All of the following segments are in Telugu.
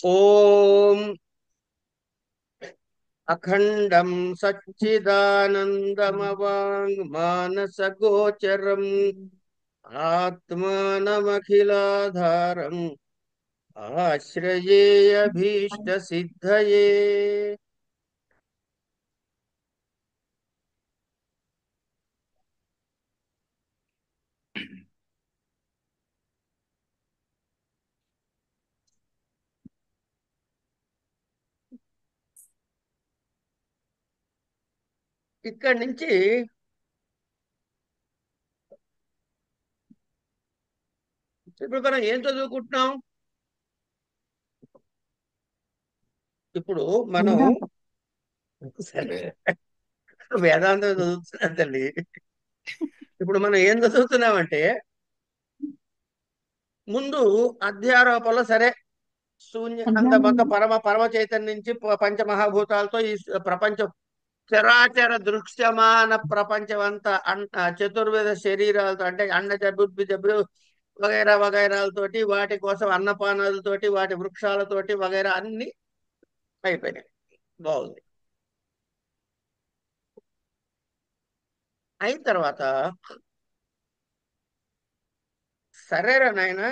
ఓం అఖండం సచ్చిదానందమవాంగ్ మానసగోచరం ఆత్మానమఖిలాధారం ఆశ్రయేయభీష్ట సిద్ధయే. ఇక్కడి నుంచి ఇప్పుడు మనం ఏం చదువుకుంటున్నాం? ఇప్పుడు మనం వేదాంతం. సరే వేదాంతం చదువుతున్నాం తల్లి. ఇప్పుడు మనం ఏం చదువుతున్నామంటే ముందు అధ్యారోపణలో సరే శూన్య అజ్ఞానం. అంతమంత పరమ పరమ చైతన్యం నుంచి పంచమహాభూతాలతో ఈ ప్రపంచం చరాచర దృశ్యమాన ప్రపంచం అంతా చతుర్వేద శరీరాలతో అంటే అండజ బుద్ధిజ వగైరా వగైరాలతోటి వాటి కోసం అన్నపానాలతోటి వాటి వృక్షాలతోటి వగైరా అన్ని అయిపోయినాయి. బాగుంది. అయిన తర్వాత సరేరా నాయన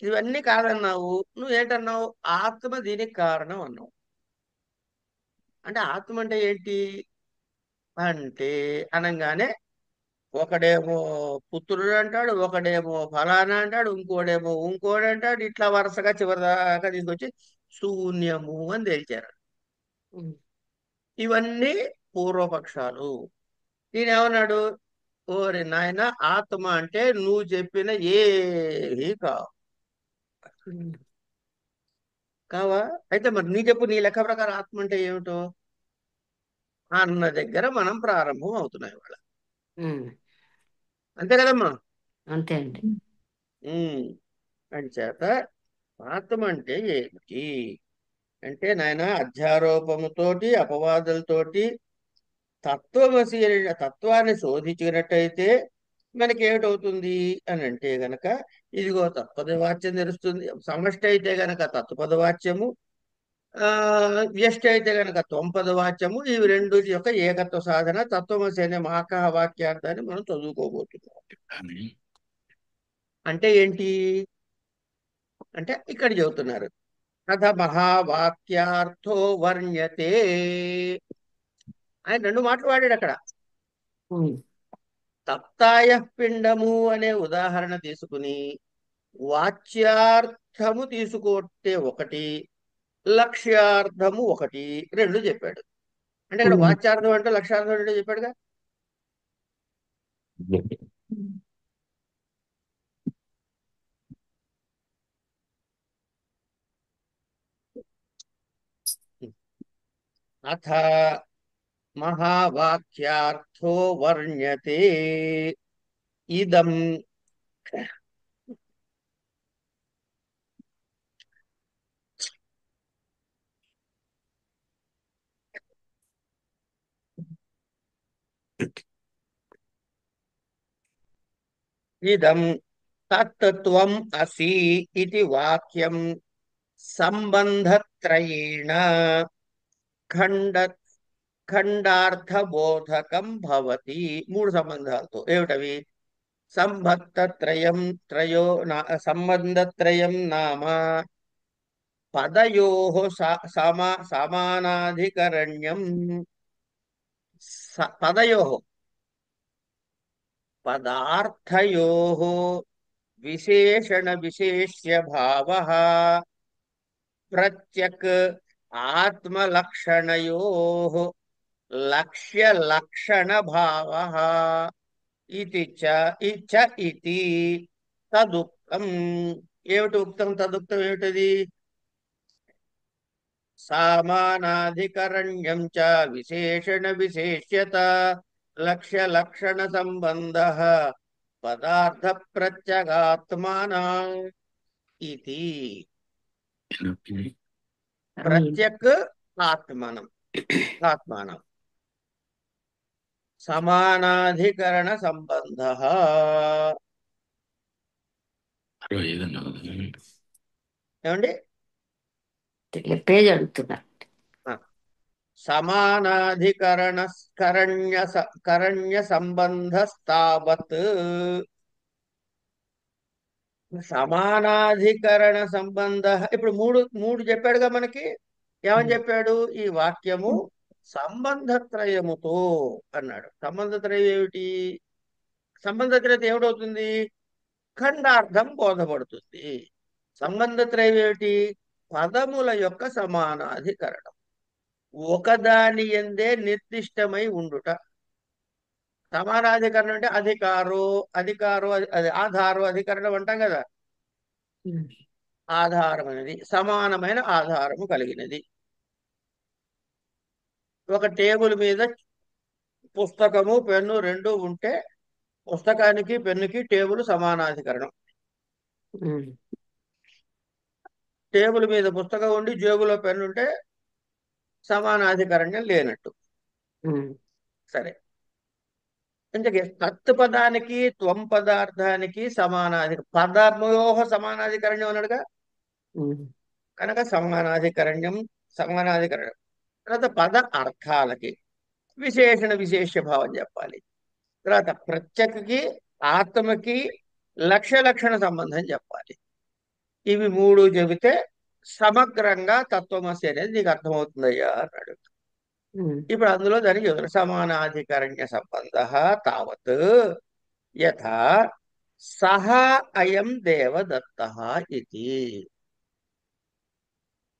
ఇవన్నీ కాదన్నావు, నువ్వేంటన్నావు? ఆత్మ దీనికి కారణం అన్నావు. అంటే ఆత్మ అంటే ఏంటి అంటే అనగానే ఒకడేమో పుత్రుడు అంటాడు, ఒకడేమో ఫలానా అంటాడు, ఇంకోడేమో ఇంకోడు అంటాడు. ఇట్లా వరుసగా చివరి దాకా తీసుకొచ్చి శూన్యము అని తేల్చారు. ఇవన్నీ పూర్వపక్షాలు. ఈయన ఏమన్నాడు? ఓరి నాయన, ఆత్మ అంటే నువ్వు చెప్పిన ఏవి కావా. అయితే మరి నీ చెప్పు, నీ లెక్క ప్రకారం ఆత్మ అంటే ఏమిటో అన్న దగ్గర మనం ప్రారంభం అవుతున్నాయి ఇవాళ. ఉమ్, అంతే కదమ్మా. అంతే అండి. ఉమ్ అంచేత ఆత్మ అంటే ఏమిటి అంటే నాయన అధ్యారోపముతోటి అపవాదులతోటి తత్వమసి అనే తత్వాన్ని శోధించినట్టయితే మనకి ఏమిటవుతుంది అని అంటే గనక ఇదిగో తత్పదవాచ్యం తెలుస్తుంది. సమష్టి అయితే గనక తత్పదవాచ్యము, ఆ వ్యష్టి అయితే గనక త్వంపదవాచ్యము. ఇవి రెండు యొక్క ఏకత్వ సాధన తత్వమసి అనే మహాకహ వాక్యార్థాన్ని మనం చదువుకోబోతున్నాం. అంటే ఏంటి అంటే ఇక్కడ చెబుతున్నారు, అథ మహావాక్యార్థో వర్ణ్యతే. ఆయన రెండు మాటలు వాడాడు అక్కడ. ఉమ్, తప్తాయ పిండము అనే ఉదాహరణ తీసుకుని వాచ్యార్థము తీసుకుంటే ఒకటి, లక్ష్యార్థము ఒకటి, రెండు చెప్పాడు. అంటే ఇక్కడ ఉమ్. వాచ్యార్థం అంటే లక్ష్యార్థం అంటే చెప్పాడుగా. అథ మహావాక్యార్థో వర్ణ్యతే ఇదం. ఇదం తత్త్వం అసి ఇది వాక్యం సంబంధత్రయేణ ఖండ ఖండార్థబోధకం భవతి. మూడు సంబంధాలతో. ఏమిటవి? సంభక్తత్రయం త్రయో సంబంధత్రయం నామ పదయో సమానాధికరణ్యం. పదయో పదార్థయో విశేషణ విశేష్య భావ ప్రత్యక్ ఆత్మలక్షణయో లక్ష్య లక్షణ భావ ఇది చ ఇచ్చ ఇతి తదుక్తం. ఏమిటి ఉక్తం? తదుక్తం ఏమిటది? సామానాధికరణ్యం చ విశేషణ విశేష్యత లక్ష్య లక్షణ సంబంధ పదార్థ ప్రత్యగాత్మానా ఇది. ప్రత్యక్ ఆత్మనం ఆత్మానం సమానాధికరణ సంబంధ. 65 అన్నావు కదా. ఏమండి? పేజ్ అడుగుతున్నా. ఆ, సమానాధికరణ కరణ్య సంబంధస్తావత్. సమానాధికరణ సంబంధ, ఇప్పుడు మూడు మూడు చెప్పాడుగా మనకి. ఏమని చెప్పాడు ఈ వాక్యము? సంబంధత్రయముతో అన్నాడు. సంబంధత్రయం ఏమిటి? సంబంధత్రయత ఏమిటవుతుంది? ఖండార్థం బోధపడుతుంది. సంబంధత్రయం ఏమిటి? పదముల యొక్క సమానాధికరణం, ఒకదాని ఎందే నిర్దిష్టమై ఉండుట. సమానాధికరణం అంటే అధికారో, అధికారో అది ఆధారో అధికరణం అంటాం కదా. ఉమ్. ఆధారమైనది, సమానమైన ఆధారము కలిగినది. ఒక టేబుల్ మీద పుస్తకము పెన్ను రెండు ఉంటే పుస్తకానికి పెన్నుకి టేబుల్ సమానాధికరణం. ఉమ్. టేబుల్ మీద పుస్తకం ఉండి జేబులో పెన్ను ఉంటే సమానాధికరణ్యం లేనట్టు. ఉమ్. సరే, ఇంతకీ తత్ పదానికి త్వం పదార్థానికి పదమోహ సమానాధికరణ్యం అన్నాడుగా. ఉమ్. కనుక సమానాధికరణం. తర్వాత పద అర్థాలకి విశేషణ విశేష భావం చెప్పాలి. తర్వాత ప్రత్యక్షకి ఆత్మకి లక్షణ సంబంధం చెప్పాలి. ఇవి మూడు చెబితే సమగ్రంగా తత్వమసి అనేది నీకు అర్థమవుతుందయ్యా అన్నాడు. ఉమ్. ఇప్పుడు అందులో దానికి ఎదురు సమానాధికరణ్య సంబంధ తావత్ యథా సహ అయం దేవదత్త ఇది.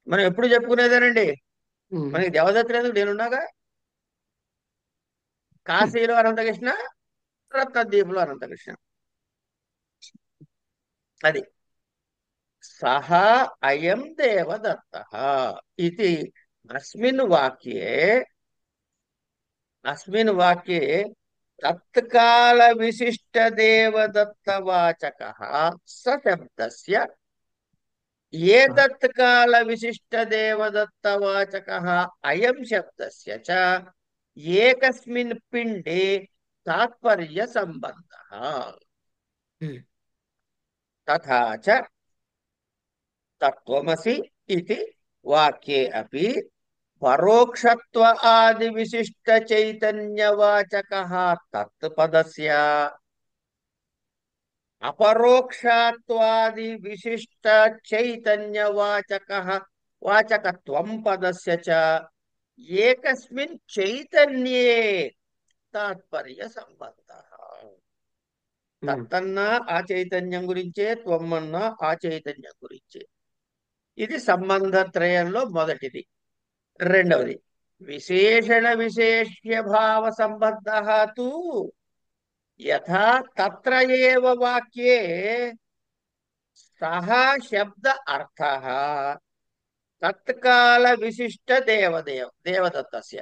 మనం ఎప్పుడు చెప్పుకునేదేనండి. ఉమ్. మనకి దేవదత్తుడు ఎందుకు? నేనున్నాగా. కాశీలో అనంతకృష్ణ, రత్నదీపులో అనంతకృష్ణ. అది సహ అయం దేవదత్త ఇది. అస్మిన్ వాక్యే అస్మిన్ వాక్యే తత్కాల విశిష్ట దేవదత్తవాచక సశబ్దస్య ఏతత్కాల విశిష్ట దేవదత్తవాచక అయం శబ్దస్య చ ఏకస్మిన్ పిండే తాత్పర్య సంబంధ. ఉమ్. తథా చ తత్వమసి ఇతి వాక్యే అపి పరోక్షత్వ ఆది విశిష్ట చైతన్యవాచక తత్పదస్య అపరోక్షత్వాది విశిష్ట చైతన్యవాచక వాచకత్వం పదస్య చ ఏకస్మిన్ చైతన్యే తాత్పర్య సంబంధ. ఉమ్. తత్తన్నా ఆ చైతన్యం గురించే, త్వమన్నా ఆ చైతన్యం గురించే. ఇది సంబంధత్రయంలో మొదటిది. రెండవది విశేషణ విశేష్య భావ సంబద్ధ తు యథా తత్ర ఏవ వాక్యే సహ శబ్ద అర్థ తత్కాల విశిష్ట దేవదత్తస్య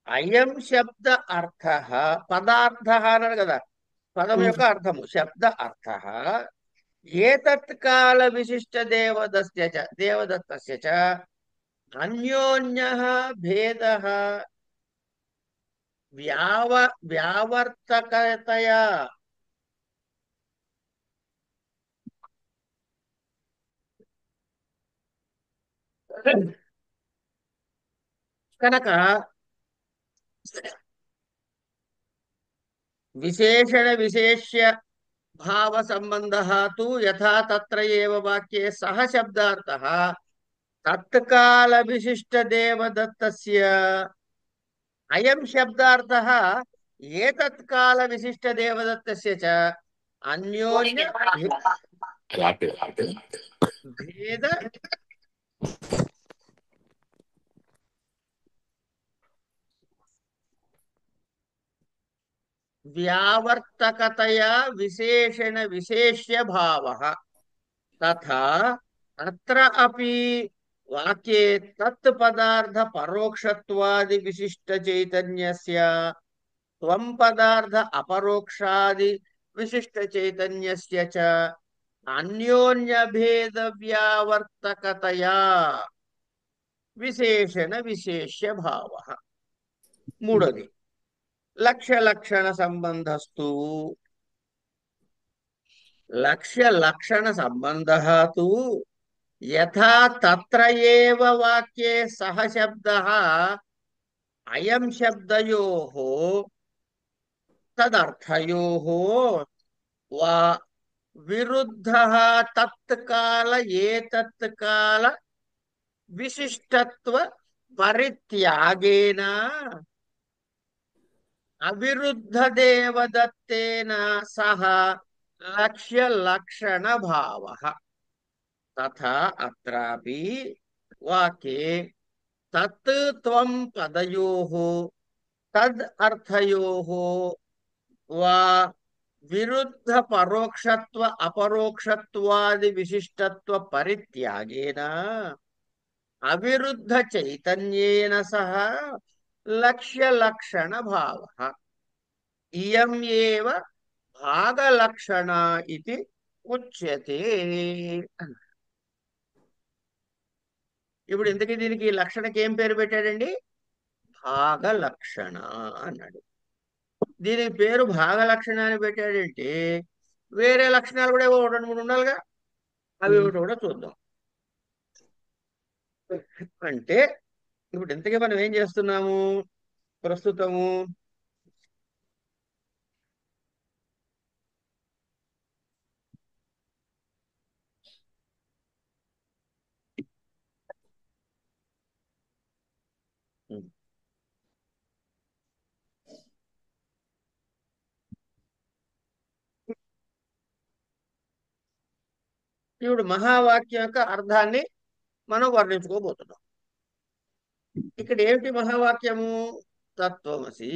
అయం శబ్ద అర్థ పదార్థ అన్నాడు కదా. పదం ఉమ్. యొక్క అర్థము శబ్ద అర్థ ఏతత్కాల విశిష్ట దేవదత్తస్య చ అన్యోన్యః భేదః వ్యావర్తకతయా కనుక విశేషణ విశేష్య భావ సంబంధ తు యథా తత్ర ఏవ వాక్యే సహ శబ్దార్థః తత్కాల విశిష్ట దేవదత్తస్య అయం శబ్దార్థః ఏతత్కాల విశిష్ట దేవదత్తస్య చ అన్యోన్య భేద వ్యావర్తకతయా విశేషణ విశేష్య భావః తథా అత్ర అపి వాక్యే తత్ పదార్థ పరోక్షత్వాది విశిష్ట చైతన్యస్య త్వం పదార్థ అపరోక్షాది విశిష్ట చైతన్యస్య చ అన్యోన్య భేద వ్యావర్తకతయా విశేషణ విశేష్య భావః. మూడోది లక్షణ సంబంధస్తు. లక్షణ సంబంధ తు యథా తత్ర ఏవ వాక్యే సహ శబ్దః అయం శబ్దయోః తదర్థయోః వా విరుద్ధః తత్కాల ఏతత్కాల విశిష్టత్వ పరిత్యాగేన అవిరుద్ధ దేవదత్తేన సహ లక్ష్య లక్షణ భావః తథా అత్రాపి వాక్యే తత్ త్వం పదయోః తద్ అర్థయోః వా విరుద్ధ పరోక్షత్వ అపరోక్షత్వాది విశిష్టత్వ పరిత్యాగేన అవిరుద్ధ చైతన్యేన సహ లక్ష్య లక్షణ భావః ఇయం ఏవ భాగలక్షణ ఇది ఉచ్యతే. ఇప్పుడు ఇంతకీ దీనికి ఈ లక్షణకి ఏం పేరు పెట్టాడండి? భాగలక్షణ అన్నాడు. దీనికి పేరు భాగలక్షణ అని పెట్టాడంటే వేరే లక్షణాలు కూడా ఏవో రెండు మూడు ఉండాలిగా, అవి ఒకటి కూడా చూద్దాం. అంటే ఇప్పుడు ఇంతకీ మనం ఏం చేస్తున్నాము ప్రస్తుతము? ఇప్పుడు మహావాక్యం యొక్క అర్థాన్ని మనం వర్ణించుకోబోతున్నాం. ఇక్కడ ఏమిటి మహావాక్యము? తత్వమసి,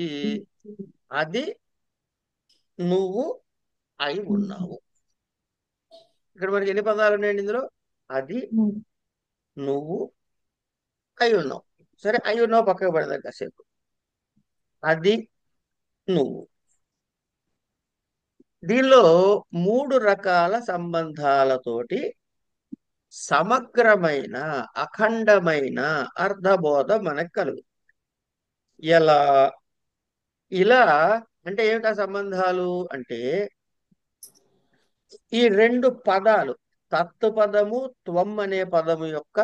అది నువ్వు అయి ఉన్నావు. ఇక్కడ మనకి ఎన్ని పదాలు ఉన్నాయండి ఇందులో? అది నువ్వు అయి ఉన్నావు. సరే, అయి ఉన్నావు పక్కకు పెడదాం కాసేపు. అది నువ్వు, దీనిలో మూడు రకాల సంబంధాలతోటి సమగ్రమైన అఖండమైన అర్థబోధ మనకు కలుగు. ఎలా? ఇలా అంటే ఏమిటా సంబంధాలు అంటే ఈ రెండు పదాలు తత్తు పదము త్వం అనే పదము యొక్క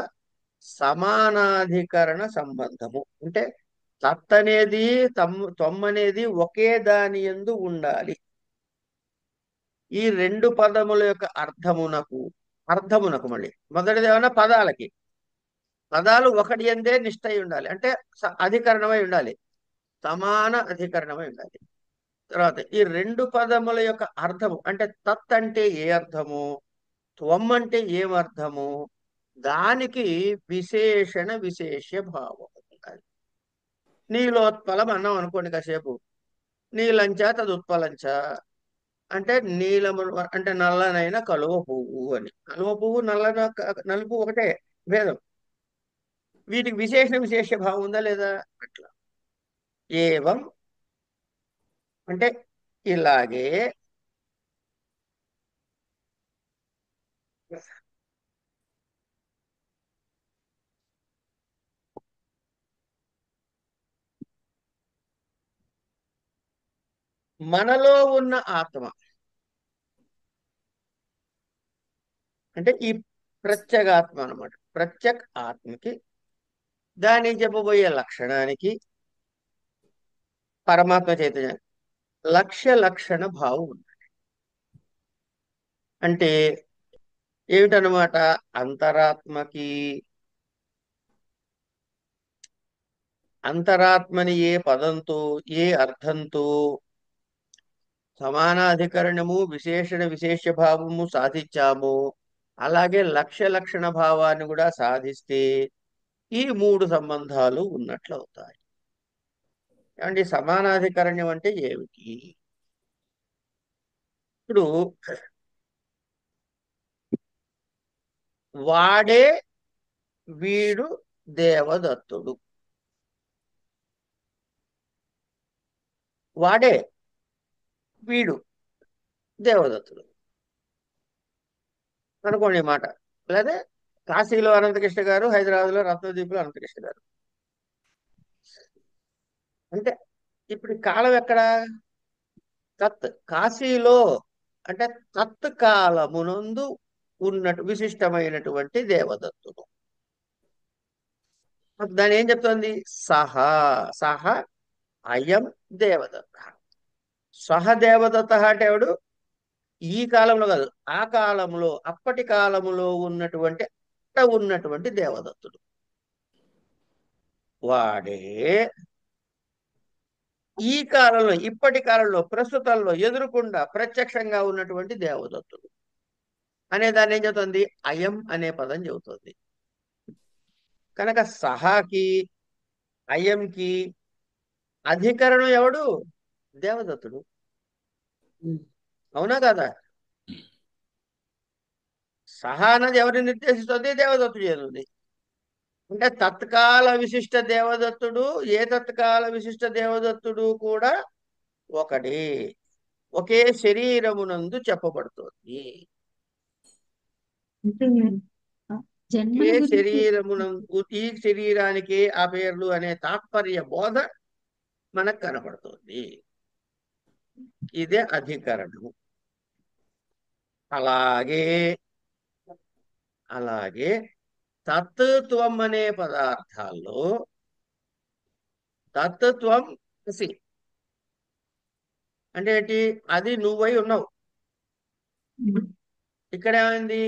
సమానాధికరణ సంబంధము. అంటే తత్ అనేది త్వం అనేది ఒకే దాని యందు ఉండాలి. ఈ రెండు పదముల యొక్క అర్థమునకు మళ్ళీ మొదటిది ఏమన్నా పదాలు ఒకటి ఎందే నిష్ఠ ఉండాలి, అంటే అధికరణమై ఉండాలి, సమాన అధికరణమై ఉండాలి. తర్వాత ఈ రెండు పదముల యొక్క అర్థము అంటే తత్ అంటే ఏ అర్థము, త్వం అంటే ఏమర్థము, దానికి విశేషణ విశేష భావం ఉండాలి. నీలోత్పలం అన్నాం అనుకోండి కాసేపు, నీలంచ తదుత్పలంచ అంటే నీలము అంటే నల్లనైన కలువ పువ్వు అని. కలువ పువ్వు నలుపు ఒకటే, భేదం. వీటికి విశేష భావం ఉందా లేదా? అట్లా ఏవం అంటే ఇలాగే మనలో ఉన్న ఆత్మ అంటే ఈ ప్రత్యేగాత్మ అన్నమాట. ప్రత్యేక ఆత్మకి దానికి చెప్పబోయే లక్షణానికి పరమాత్మ చైతన్యానికి లక్ష్య లక్షణ భావం ఉంది. అంటే ఏమిటనమాట? అంతరాత్మని ఏ పదంతో ఏ అర్థంతో సమానాధికరణము విశేషణ విశేష భావము సాధించాము, అలాగే లక్ష్య లక్షణ భావాన్ని కూడా సాధిస్తే ఈ మూడు సంబంధాలు ఉన్నట్లు అవుతాయి. ఏమంటే సమానాధికరణ్యం అంటే ఏమిటి? ఇప్పుడు వాడే వీడు దేవదత్తుడు, వాడే వీడు దేవదత్తుడు అనుకోండి ఈ మాట. లేదా కాశీలో అనంతకృష్ణ గారు, హైదరాబాద్లో రత్నదీపులో అనంతకృష్ణ గారు. అంటే ఇప్పుడు కాలం ఎక్కడ? తత్ కాశీలో అంటే తత్ కాలమునందు ఉన్నట్టు విశిష్టమైనటువంటి దేవదత్తుడు. దాని ఏం చెప్తోంది? సహ సహ అయం దేవదత్త. సహ దేవదత్త అంటే ఎవడు? ఈ కాలంలో కాదు, ఆ కాలంలో, అప్పటి కాలంలో ఉన్నటువంటి దేవదత్తుడు వాడే ఈ కాలంలో, ఇప్పటి కాలంలో, ప్రస్తుతంలో ఎదురుకుండా ప్రత్యక్షంగా ఉన్నటువంటి దేవదత్తుడు అనే దాన్ని ఏం చెబుతుంది? అయం అనే పదం చెబుతుంది. కనుక సహాకి అయంకి అధికరణం ఎవడు? దేవదత్తుడు. అవునా కదా? సహా అన్నది ఎవరిని నిర్దేశిస్తుంది? దేవదత్తుడు చేస్తుంది. అంటే తత్కాల విశిష్ట దేవదత్తుడు, ఏ తత్కాల విశిష్ట దేవదత్తుడు కూడా ఒకడే, ఒకే శరీరమునందు చెప్పబడుతుంది. అంటే జన్మల ఒకే గురించి శరీరమునందు, ఈ శరీరానికి ఆ పేర్లు అనే తాత్పర్య బోధ మనకు కనపడుతుంది. ఇదే అధికరణము. అలాగే అలాగే తత్వం అనే పదార్థాల్లో తత్వం అసి అంటే ఏంటి? అది నువ్వై ఉన్నావు. ఇక్కడ ఏమైంది?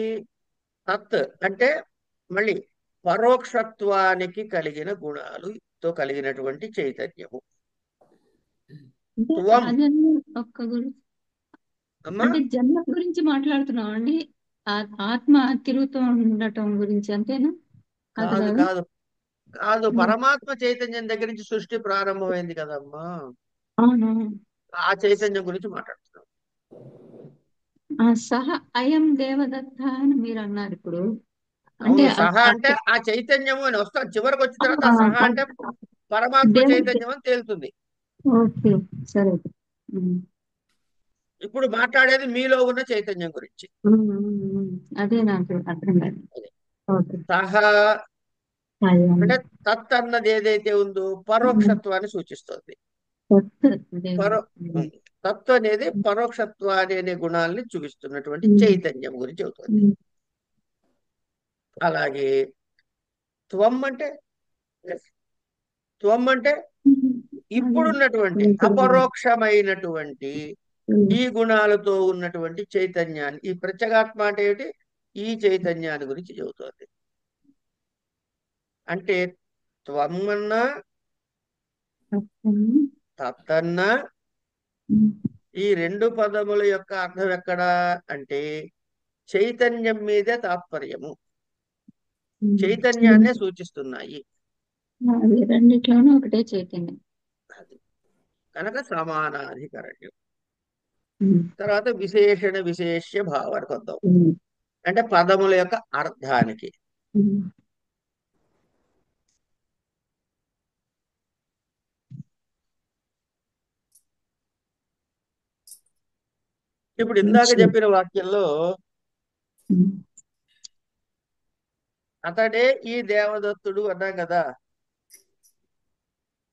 తత్ అంటే మళ్ళీ పరోక్షత్వానికి కలిగిన గుణాలుతో కలిగినటువంటి చైతన్యము. అంటే త్వం ఆ జన్మ ఒక్క గురించి, అమ్మా అంటే జన్మ గురించి మాట్లాడుతున్నాం అండి. ఆత్మ తిరుగుతూ ఉండటం గురించి అంతేనా? అది కాదు కాదు. కాదు కాదు, పరమాత్మ చైతన్యం దగ్గర నుంచి సృష్టి ప్రారంభమైంది కదమ్మా. అవును. ఆ చైతన్యం గురించి మాట్లాడుతున్నాం. సహ అయం దేవదత్త అని మీరు అన్నారు ఇప్పుడు. అంటే అవును, సహా అంటే ఆ చైతన్యము అని వస్తాం. చివరికి వచ్చిన తర్వాత ఆ సహా అంటే పరమాత్మ దేవుడి. చైతన్యం అని తేలుతుంది. ఓకే, సరే. ఉమ్, ఇప్పుడు మాట్లాడేది మీలో ఉన్న చైతన్యం గురించి. అదే నాకు అర్థం కాదు. అదే. ఓకే. సహా అయం. అంటే తత్ అన్నది ఏదైతే ఉందో పరోక్షత్వాన్ని సూచిస్తుంది. పరో దేవుడు. తత్వ అనేది పరోక్షత్వాన్ని అనే గుణాలని చూపిస్తున్నటువంటి ఉమ్, చైతన్యం గురించి అవుతుంది. ఉమ్, అలాగే త్వం అంటే త్వం అంటే ఇప్పుడున్నటువంటి అపరోక్షమైనటువంటి ఈ గుణాలతో ఉన్నటువంటి చైతన్యాన్ని, ఈ ప్రత్యేగాత్మ అంటే ఏమిటి? ఈ చైతన్యాన్ని గురించి చెబుతోంది. అంటే త్వం అన్నా తత్తన్నా ఈ రెండు పదముల యొక్క అర్థం ఎక్కడ అంటే చైతన్యం మీదే తాత్పర్యము, చైతన్యాన్నే సూచిస్తున్నాయి. అది రెండిట్లోనూ ఒకటే చైతన్యం. అది కనుక సమానాధికరణ్యం. ఉమ్, తర్వాత విశేషణ విశేష్య భావానికి వద్దాం. ఉమ్, అంటే పదముల యొక్క అర్థానికి. ఉమ్. ఇప్పుడు ఇందాక చెప్పిన వాక్యంలో ఉమ్, అతడే ఈ దేవదత్తుడు అన్నాం కదా.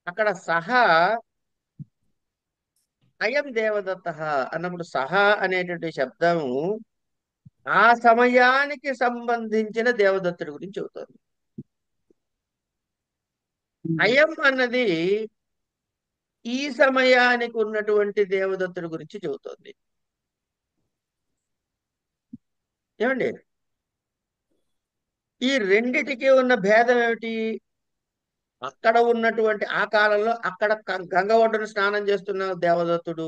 అక్కడ సహా అయం దేవదత్త అన్నప్పుడు సహా అనేటువంటి శబ్దము ఆ సమయానికి సంబంధించిన దేవదత్తుడి గురించి చెబుతుంది. అయం అన్నది ఈ సమయానికి ఉన్నటువంటి దేవదత్తుడి గురించి చెబుతోంది. ఏమండి? ఈ రెండిటికి ఉన్న భేదం ఏమిటి? అక్కడ ఉన్నటువంటి ఆ కాలంలో అక్కడ గంగ ఒడ్డున స్నానం చేస్తున్న దేవదత్తుడు,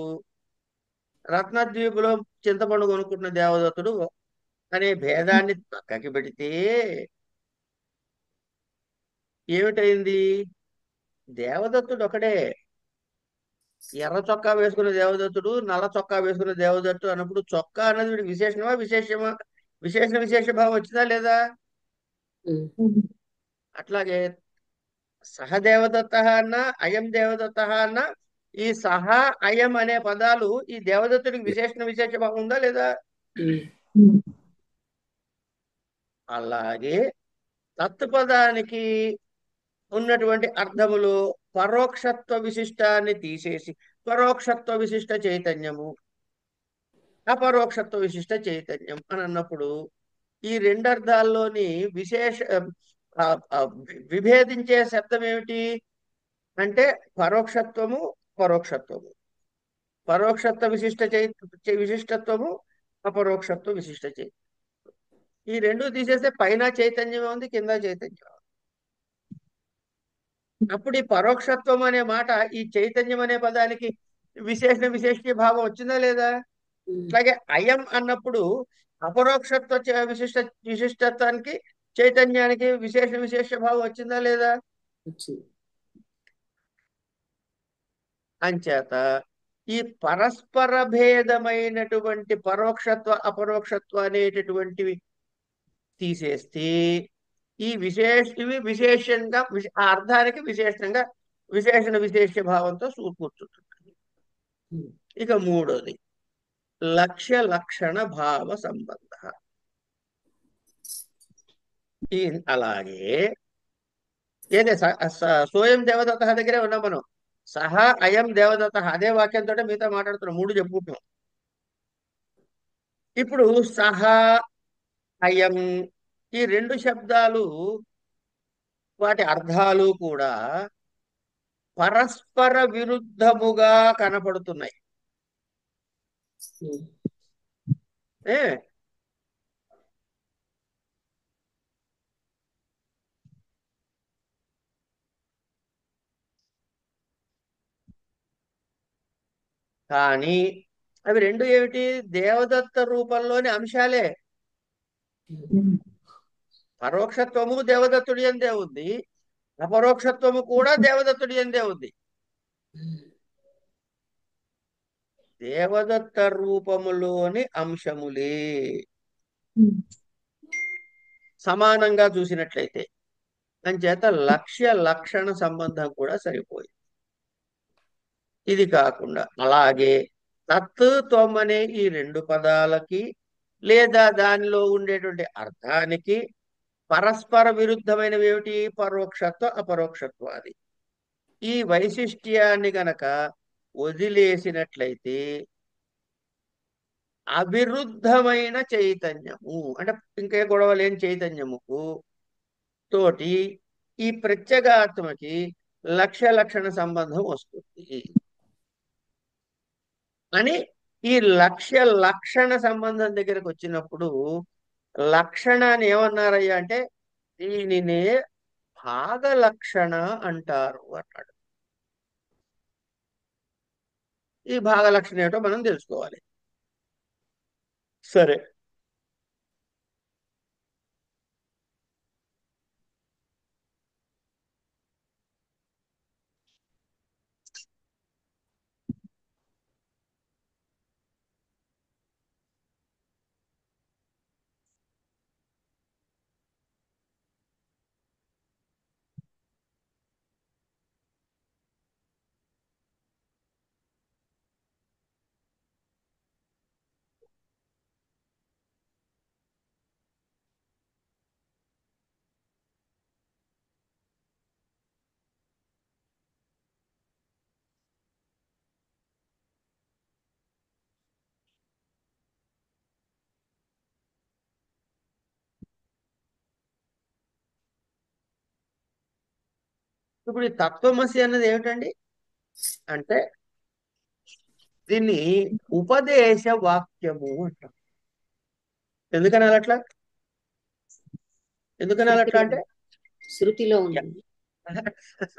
రత్నద్వీపులో చింతపండు కొనుక్కుంటున్న దేవదత్తుడు అనే భేదాన్ని పక్కకి పెడితే ఏమిటైంది? దేవదత్తుడు ఒకడే. ఎర్ర చొక్కా వేసుకున్న దేవదత్తుడు, నల్ల చొక్కా వేసుకున్న దేవదత్తుడు అన్నప్పుడు చొక్కా అన్నది వీడికి విశేషమా విశేషమా? విశేష భావం వచ్చిందా లేదా? అట్లాగే సహదేవదత్త అన్న అయం దేవదత్త అన్న ఈ సహ అయం అనే పదాలు ఈ దేవదత్తుడికి విశేష భావం ఉందా లేదా? అలాగే తత్పదానికి ఉన్నటువంటి అర్థములు పరోక్షత్వ విశిష్టాన్ని తీసేసి పరోక్షత్వ విశిష్ట చైతన్యము, అపరోక్షత్వ విశిష్ట చైతన్యం అని అన్నప్పుడు ఈ రెండు అర్థాల్లోని విశేష ఆ, ఆ, విభేదించే శబ్దం ఏమిటి అంటే పరోక్షత్వము, పరోక్షత్వము, పరోక్షత్వ విశిష్టత్వము, అపరోక్షత్వ విశిష్ట చైతన్యం. ఈ రెండు తీసేస్తే పైన చైతన్యం ఉంది, కింద చైతన్యం. అప్పుడు ఈ పరోక్షత్వం అనే మాట ఈ చైతన్యం అనే పదానికి విశేష భావం వచ్చిందా లేదా? అట్లాగే అయం అన్నప్పుడు అపరోక్షత్వ విశిష్టత్వానికి చైతన్యానికి విశేష భావం వచ్చిందా లేదా? అంచేత ఈ పరస్పర భేదమైనటువంటి పరోక్షత్వ అపరోక్షత్వ అనేటటువంటివి తీసేస్తే ఇవి విశేషంగా ఆ అర్థానికి విశేష భావంతో కూర్చుంటుంది. ఇక మూడోది లక్ష్య లక్షణ భావ సంబంధ. అలాగే ఏదే సోయం దేవదత్త దగ్గరే ఉన్నాం మనం. సహా అయం దేవదత్త అదే వాక్యంతో మిగతా మాట్లాడుతున్నాం, మూడు చెప్పుకుంటున్నాం. ఇప్పుడు సహా అయం ఈ రెండు శబ్దాలు వాటి అర్థాలు కూడా పరస్పర విరుద్ధముగా కనపడుతున్నాయి. ఏ కానీ అవి రెండు ఏమిటి? దేవదత్త రూపంలోని అంశాలే. పరోక్షత్వము దేవదత్తుడి యందే ఉంది, అపరోక్షత్వము కూడా దేవదత్తుడి యందే ఉంది. దేవదత్త రూపములోని అంశములే సమానంగా చూసినట్లయితే అంచేత లక్ష్య లక్షణ సంబంధం కూడా సరిపోయింది. ఇది కాకుండా అలాగే తత్ త్వం అనే ఈ రెండు పదాలకి లేదా దానిలో ఉండేటువంటి అర్థానికి పరస్పర విరుద్ధమైనవి ఏమిటి? పరోక్షత్వ అపరోక్షత్వాది. ఈ వైశిష్ట్యాన్ని గనక వదిలేసినట్లయితే అవిరుద్ధమైన చైతన్యము అంటే ఇంకే గొడవ లేని చైతన్యముకు తోటి ఈ ప్రత్యేగాత్మకి లక్ష్య లక్షణ సంబంధం వస్తుంది అని ఈ లక్ష్య లక్షణ సంబంధం దగ్గరకు వచ్చినప్పుడు లక్షణాన్ని ఏమన్నారయ్యా అంటే దీనినే భాగ లక్షణ అంటారు అన్నాడు. ఈ భాగ లక్షణ ఏమిటో మనం తెలుసుకోవాలి. సరే, ఇప్పుడు ఈ తత్వమసి అన్నది ఏమిటండి అంటే దీన్ని ఉపదేశ వాక్యము అంటాం. ఎందుకని అట్లా అంటే శృతిలో ఉంది.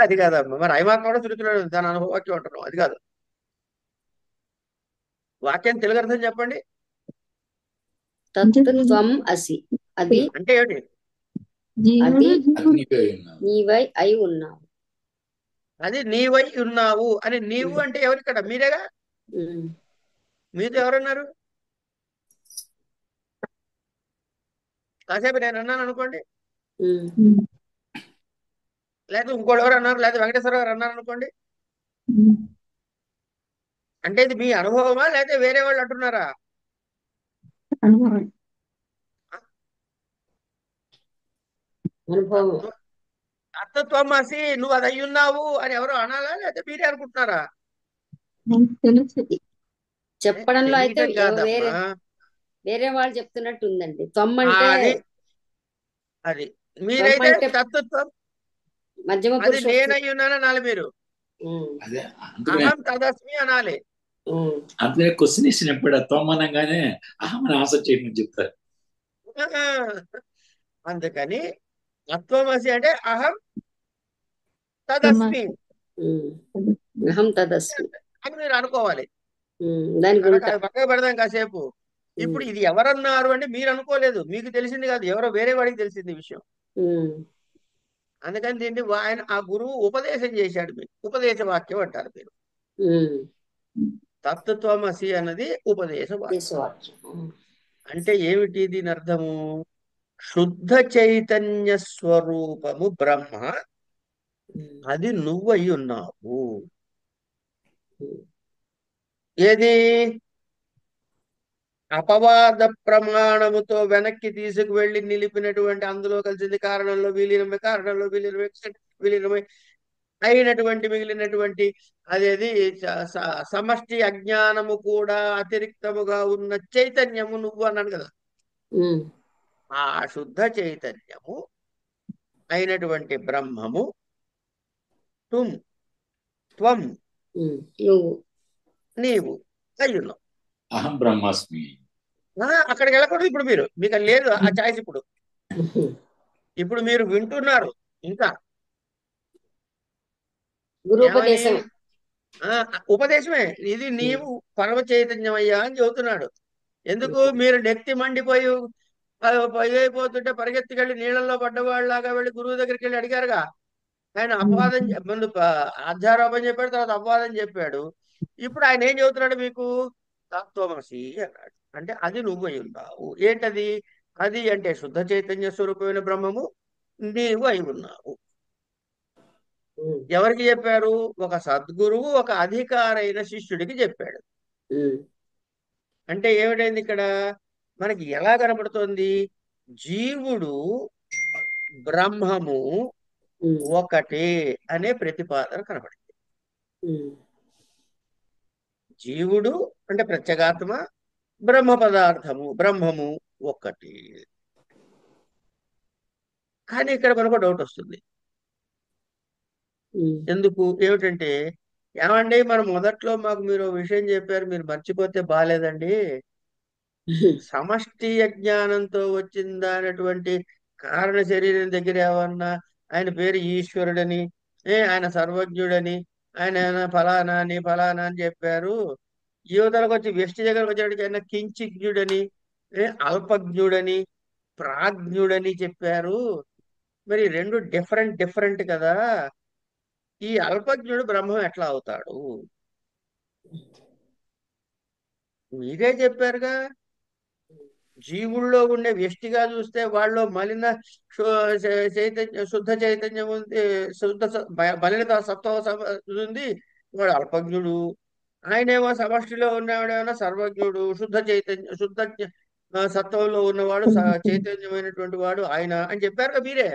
అది కాదమ్మా, మరి అయమాత్మ కూడా శృతిలో ఉంది, దాని అనుభవాక్యం అంటున్నాం. అది కాదు వాక్యం తెలుగు అర్థం చెప్పండి. తత్వం అసి అది అంటే ఏమిటి? అది నీవై అయి ఉన్నావు. అది నీవై ఉన్నావు అని. నీవు అంటే ఎవరిక్కడ? మీరేగా. మీతో ఎవరన్నారు? కాసేపు నేను అన్నాను అనుకోండి, లేదా ఇంకోటి ఎవరు అన్నారు, లేదా వెంకటేశ్వర గారు అన్నారు అనుకోండి. అంటే ఇది మీ అనుభవమా లేదా వేరే వాళ్ళు అంటున్నారా? అత్తత్వమాసి నువ్వు అది అయ్యున్నావు అని ఎవరు అనాలా లేదా మీరే అనుకుంటున్నారా? చెప్పడంలో అయితే వేరే వాళ్ళు చెప్తున్నట్టు ఉందండి. త్వం ఆ, అంటే అది అది త్వం మీరైతే అంటే తత్వత్వం, మధ్యమ అది పురుష నేనై ఉన్నాను అనాలి మీరు. ఉమ్, అదే అందుకనే అహం తదస్మి అనాలి. ఉమ్, అందుకే క్వశ్చన్ ఇచ్చినప్పుడు తొమ్మనంగానే అహం అని ఆన్సర్ చేయమని చెప్తారు. ఆహా. అందుకని తత్వమసి అంటే అహం తదస్మి ఉమ్. అహం తదస్మి. అని మీరు అనుకోవాలి. దానికి కనుక ఉంటా. అది పక్కకు పెడదాం కాసేపు. ఇప్పుడు ఇది ఎవరన్నారు అంటే మీరు అనుకోలేదు, మీకు తెలిసింది కాదు, ఎవరో వేరే వాడికి తెలిసింది ఈ విషయం. అందుకని దీన్ని ఆయన ఆ గురువు ఉపదేశం చేశాడు, మీకు ఉపదేశ వాక్యం అంటారు మీరు. తత్వమసి అన్నది ఉపదేశ వాక్యం. దేశవాక్యం. అంటే ఏమిటి దీని అర్థము? శుద్ధ చైతన్య స్వరూపము బ్రహ్మ, అది నువ్వై ఉన్నావు. ఏది? అపవాద ప్రమాణముతో వెనక్కి తీసుకువెళ్ళి నిలిపినటువంటి, అందులో కలిసింది కారణంలో విలీనమై, కారణంలో విలీనమై, విలీనమై అయినటువంటి మిగిలినటువంటి అదేది సమష్టి అజ్ఞానము కూడా అతిరిక్తముగా ఉన్న చైతన్యము నువ్వు అన్నాను కదా. ఆ శుద్ధ చైతన్యము అయినటువంటి బ్రహ్మము తుమ్ త్వం నువ్వు నీవు అయ్యున్నావు. అహం బ్రహ్మాస్మి. అక్కడికి వెళ్ళకూడదు ఇప్పుడు, మీరు మీకు అది లేదు ఆ ఛాయిస్. ఇప్పుడు మీరు వింటున్నారు ఇంకా ఏమని? గురుపదేశం. ఉపదేశమే ఇది. నీవు పరమ చైతన్యం అయ్యా అని చెబుతున్నాడు. ఎందుకు? మీరు నెత్తి మండిపోయి అయిపోతుంటే పరిగెత్తికెళ్ళి నీళ్ళల్లో పడ్డవాళ్ళలాగా వెళ్ళి గురువు దగ్గరికి వెళ్ళి అడిగారుగా. ఆయన అపవాదం ముందు అధ్యారోపణ చెప్పాడు, తర్వాత అపవాదం చెప్పాడు. ఇప్పుడు ఆయన ఏం చెబుతున్నాడు మీకు? తత్వమసి అన్నాడు. అంటే అది నువ్వు అయి ఉన్నావు. ఏంటది? అది అంటే శుద్ధ చైతన్య స్వరూపమైన బ్రహ్మము నీవు అయి ఉన్నావు. ఎవరికి చెప్పారు? ఒక సద్గురువు ఒక అధికారైన శిష్యుడికి చెప్పాడు. అంటే ఏమిటైంది ఇక్కడ? మనకి ఎలా కనబడుతోంది? జీవుడు బ్రహ్మము ఒకటే అనే ప్రతిపాదన కనబడింది. జీవుడు అంటే ప్రత్యేగాత్మ, బ్రహ్మ పదార్థము బ్రహ్మము ఒక్కటి. కానీ ఇక్కడ మనకు డౌట్ వస్తుంది. ఎందుకు? ఏమిటంటే, ఏమండి మనం మొదట్లో మాకు మీరు విషయం చెప్పారు, మీరు మర్చిపోతే బాలేదండి. సమష్టి అజ్ఞానంతో వచ్చిందా అనేటువంటి కారణ శరీరం దగ్గర ఏమన్నా ఆయన పేరు ఈశ్వరుడని, ఆయన సర్వజ్ఞుడని, ఆయన ఫలానా అని ఫలానా అని చెప్పారు. యువతలకు వచ్చి వ్యష్టి దగ్గరకు వచ్చేటికి ఆయన కించిజ్ఞుడని, అల్పజ్ఞుడని, ప్రాజ్ఞుడని చెప్పారు. మరి రెండు డిఫరెంట్ డిఫరెంట్ కదా. ఈ అల్పజ్ఞుడు బ్రహ్మం ఎట్లా అవుతాడు? మీరే చెప్పారుగా. జీవుల్లో ఉండే వ్యష్టిగా చూస్తే వాళ్ళు మలిన చైతన్య శుద్ధ చైతన్యం ఉంది, మలినత సత్వ ఉంది, వాడు అల్పజ్ఞుడు. ఆయనేమో సమష్టిలో ఉన్నవాడేమో సర్వజ్ఞుడు, శుద్ధ చైతన్య శుద్ధ సత్వంలో ఉన్నవాడు చైతన్యమైనటువంటి వాడు ఆయన అని చెప్పారుగా మీరే.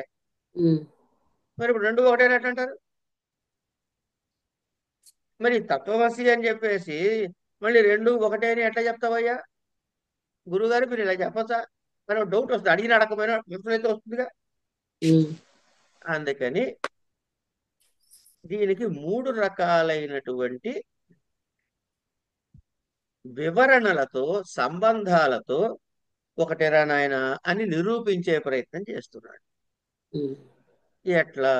మరి ఇప్పుడు రెండు ఒకటేనట్టంటారు. మరి తత్వమసి అని చెప్పేసి మళ్ళీ రెండు ఒకటే అని ఎట్లా చెప్తావయ్యా? గురువుగారు మీరు ఇలా చెప్పచ్చా? మనం డౌట్ వస్తుంది, అడిగిన అడగకపోయినా విఫలత వస్తుందిగా. అందుకని దీనికి మూడు రకాలైనటువంటి వివరణలతో సంబంధాలతో ఒకటేరా నాయన అని నిరూపించే ప్రయత్నం చేస్తున్నాడు. ఎట్లా?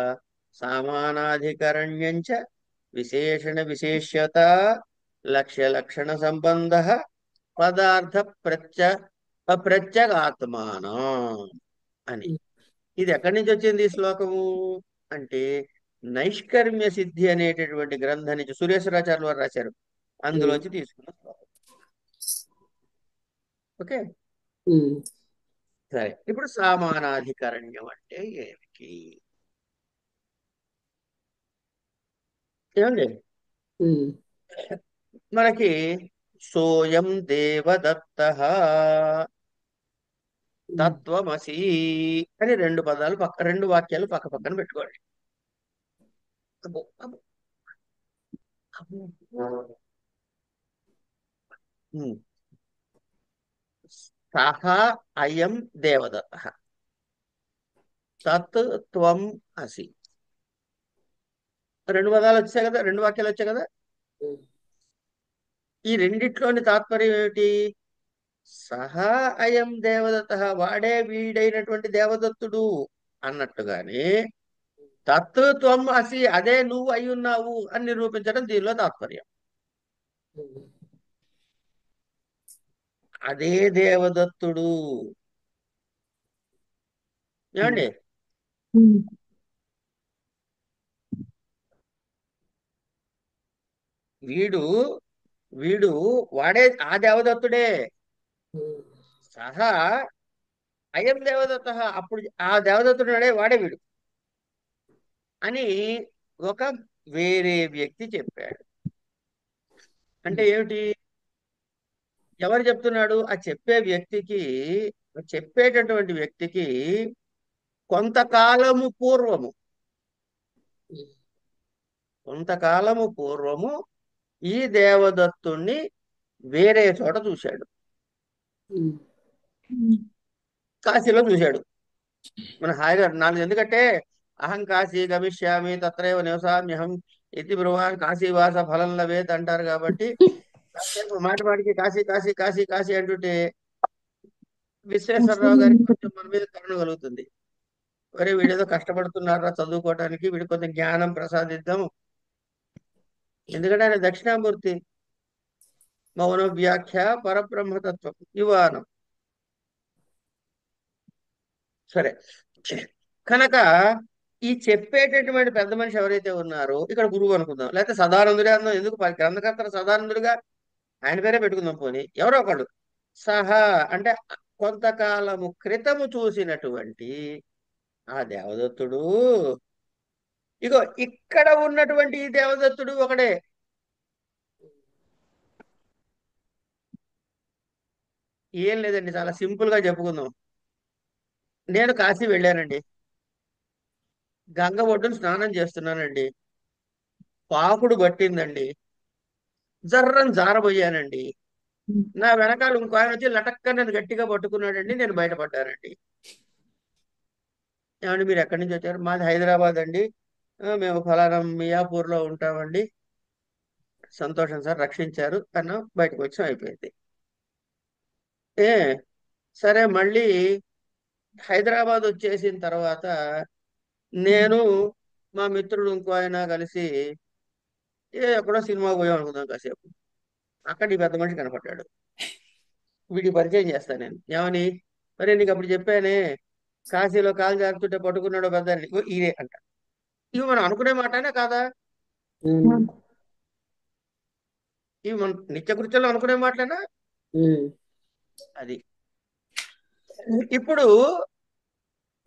సామానాధికరణ్యంచ విశేషణ విశేష్యత లక్ష్య లక్షణ సంబంధ పదార్థ ప్రత్యేగాత్మానం అని. ఇది ఎక్కడి నుంచి వచ్చింది ఈ శ్లోకము అంటే నైష్కర్మ్య సిద్ధి అనేటటువంటి గ్రంథం నుంచి సురేశ్వరాచార్యులు వారు రాశారు, అందులోంచి తీసుకున్న శ్లోకం. ఓకే, సరే. ఇప్పుడు సామానాధికరణ్యం అంటే ఏమిటి? ఏమండి, మనకి సోయం దేవదత్త తత్వమసి అని రెండు పదాలు రెండు వాక్యాలు పక్క పక్కన పెట్టుకోండి. అబ్బో, అబ్బో, అబ్బో. సహ అయం దేవదత్త తత్ త్వం అసి. రెండు పదాలు వచ్చాయి కదా, రెండు వాక్యాలు వచ్చాయి కదా. ఈ రెండిట్లోని తాత్పర్యం ఏమిటి? సహా అయం దేవదత్త, వాడే వీడైనటువంటి దేవదత్తుడు అన్నట్టుగానే తత్ త్వం అసి, అదే నువ్వు అయి ఉన్నావు అని నిరూపించడం దీనిలో తాత్పర్యం. అదే దేవదత్తుడు. ఏమండి? వీడు వీడు వాడే ఆ దేవదత్తుడే. సహా అయం దేవదత్త, అప్పుడు ఆ దేవదత్తుడు వాడే వీడు అని ఒక వేరే వ్యక్తి చెప్పాడు. అంటే ఏమిటి? ఎవరు చెప్తున్నాడు? ఆ చెప్పేటటువంటి వ్యక్తికి కొంతకాలము పూర్వము ఈ దేవదత్తుణ్ణి వేరే చోట చూశాడు. కాశీలో చూశాడు. మన హాయిగా నాలుగు, ఎందుకంటే అహం కాశీ గమిష్యామి తత్రైవ నివసామ్యహం ఇతి బ్రువాన్ కాశీవాస ఫలం లవేత్ అంటారు. కాబట్టి మాటి మాటికి కాశీ కాశీ కాశీ కాశీ అంటుంటే విశ్వేశ్వరరావు గారికి కొంచెం మన మీద కరుణ కలుగుతుంది. ఒరే, వీడేదో కష్టపడుతున్నారా చదువుకోవటానికి, వీడి కొంచెం జ్ఞానం ప్రసాదిద్దాం. ఎందుకంటే ఆయన దక్షిణామూర్తి, మౌన వ్యాఖ్య పరబ్రహ్మతత్వం యువానం. సరే, కనుక ఈ చెప్పేటటువంటి పెద్ద మనిషి ఎవరైతే ఉన్నారో, ఇక్కడ గురువు అనుకుందాం, లేకపోతే సదానందుడే అందాం. ఎందుకు గ్రంథకర్త సదానందుడుగా ఆయన పేరే పెట్టుకుందాం. పోనీ ఎవరో ఒకడు సహా అంటే కొంతకాలము క్రితము చూసినటువంటి ఆ దేవదత్తుడు, ఇగో ఇక్కడ ఉన్నటువంటి ఈ దేవదత్తుడు ఒకడే. ఏం లేదండి, చాలా సింపుల్ గా చెప్పుకుందాం. నేను కాశీ వెళ్ళానండి, గంగ ఒడ్డున స్నానం చేస్తున్నానండి, పాకుడు పట్టిందండి, జర్రని జారబోయానండి. నా వెనకాల ఇంకో ఆయన వచ్చి లటక్క నన్ను గట్టిగా పట్టుకున్నాడండి, నేను బయటపడ్డానండి. ఏమండి మీరు ఎక్కడి నుంచి వచ్చారు? మాది హైదరాబాద్ అండి, మేము ఫలానా మియాపూర్లో ఉంటామండి. సంతోషం సార్, రక్షించారు అన్న, బయటకు వచ్చి అయిపోయింది. ఏ సరే, మళ్ళీ హైదరాబాద్ వచ్చేసిన తర్వాత నేను మా మిత్రుడు ఇంకో ఆయన కలిసి ఎక్కడో సినిమా పోయాం అనుకుందాం కాసేపు. అక్కడ ఈ పెద్ద మనిషి కనపడ్డాడు. వీడికి పరిచయం చేస్తాను నేను. ఏమని? మరి నీకు అప్పుడు చెప్పానే, కాశీలో కాలు జారుతుంటే పట్టుకున్నాడు పెద్ద, ఇదే అంట. ఇవి మనం అనుకునే మాటనే కాదా? ఇవి మన నిత్యకృత్యంలో అనుకునే మాటలేనా? అది. ఇప్పుడు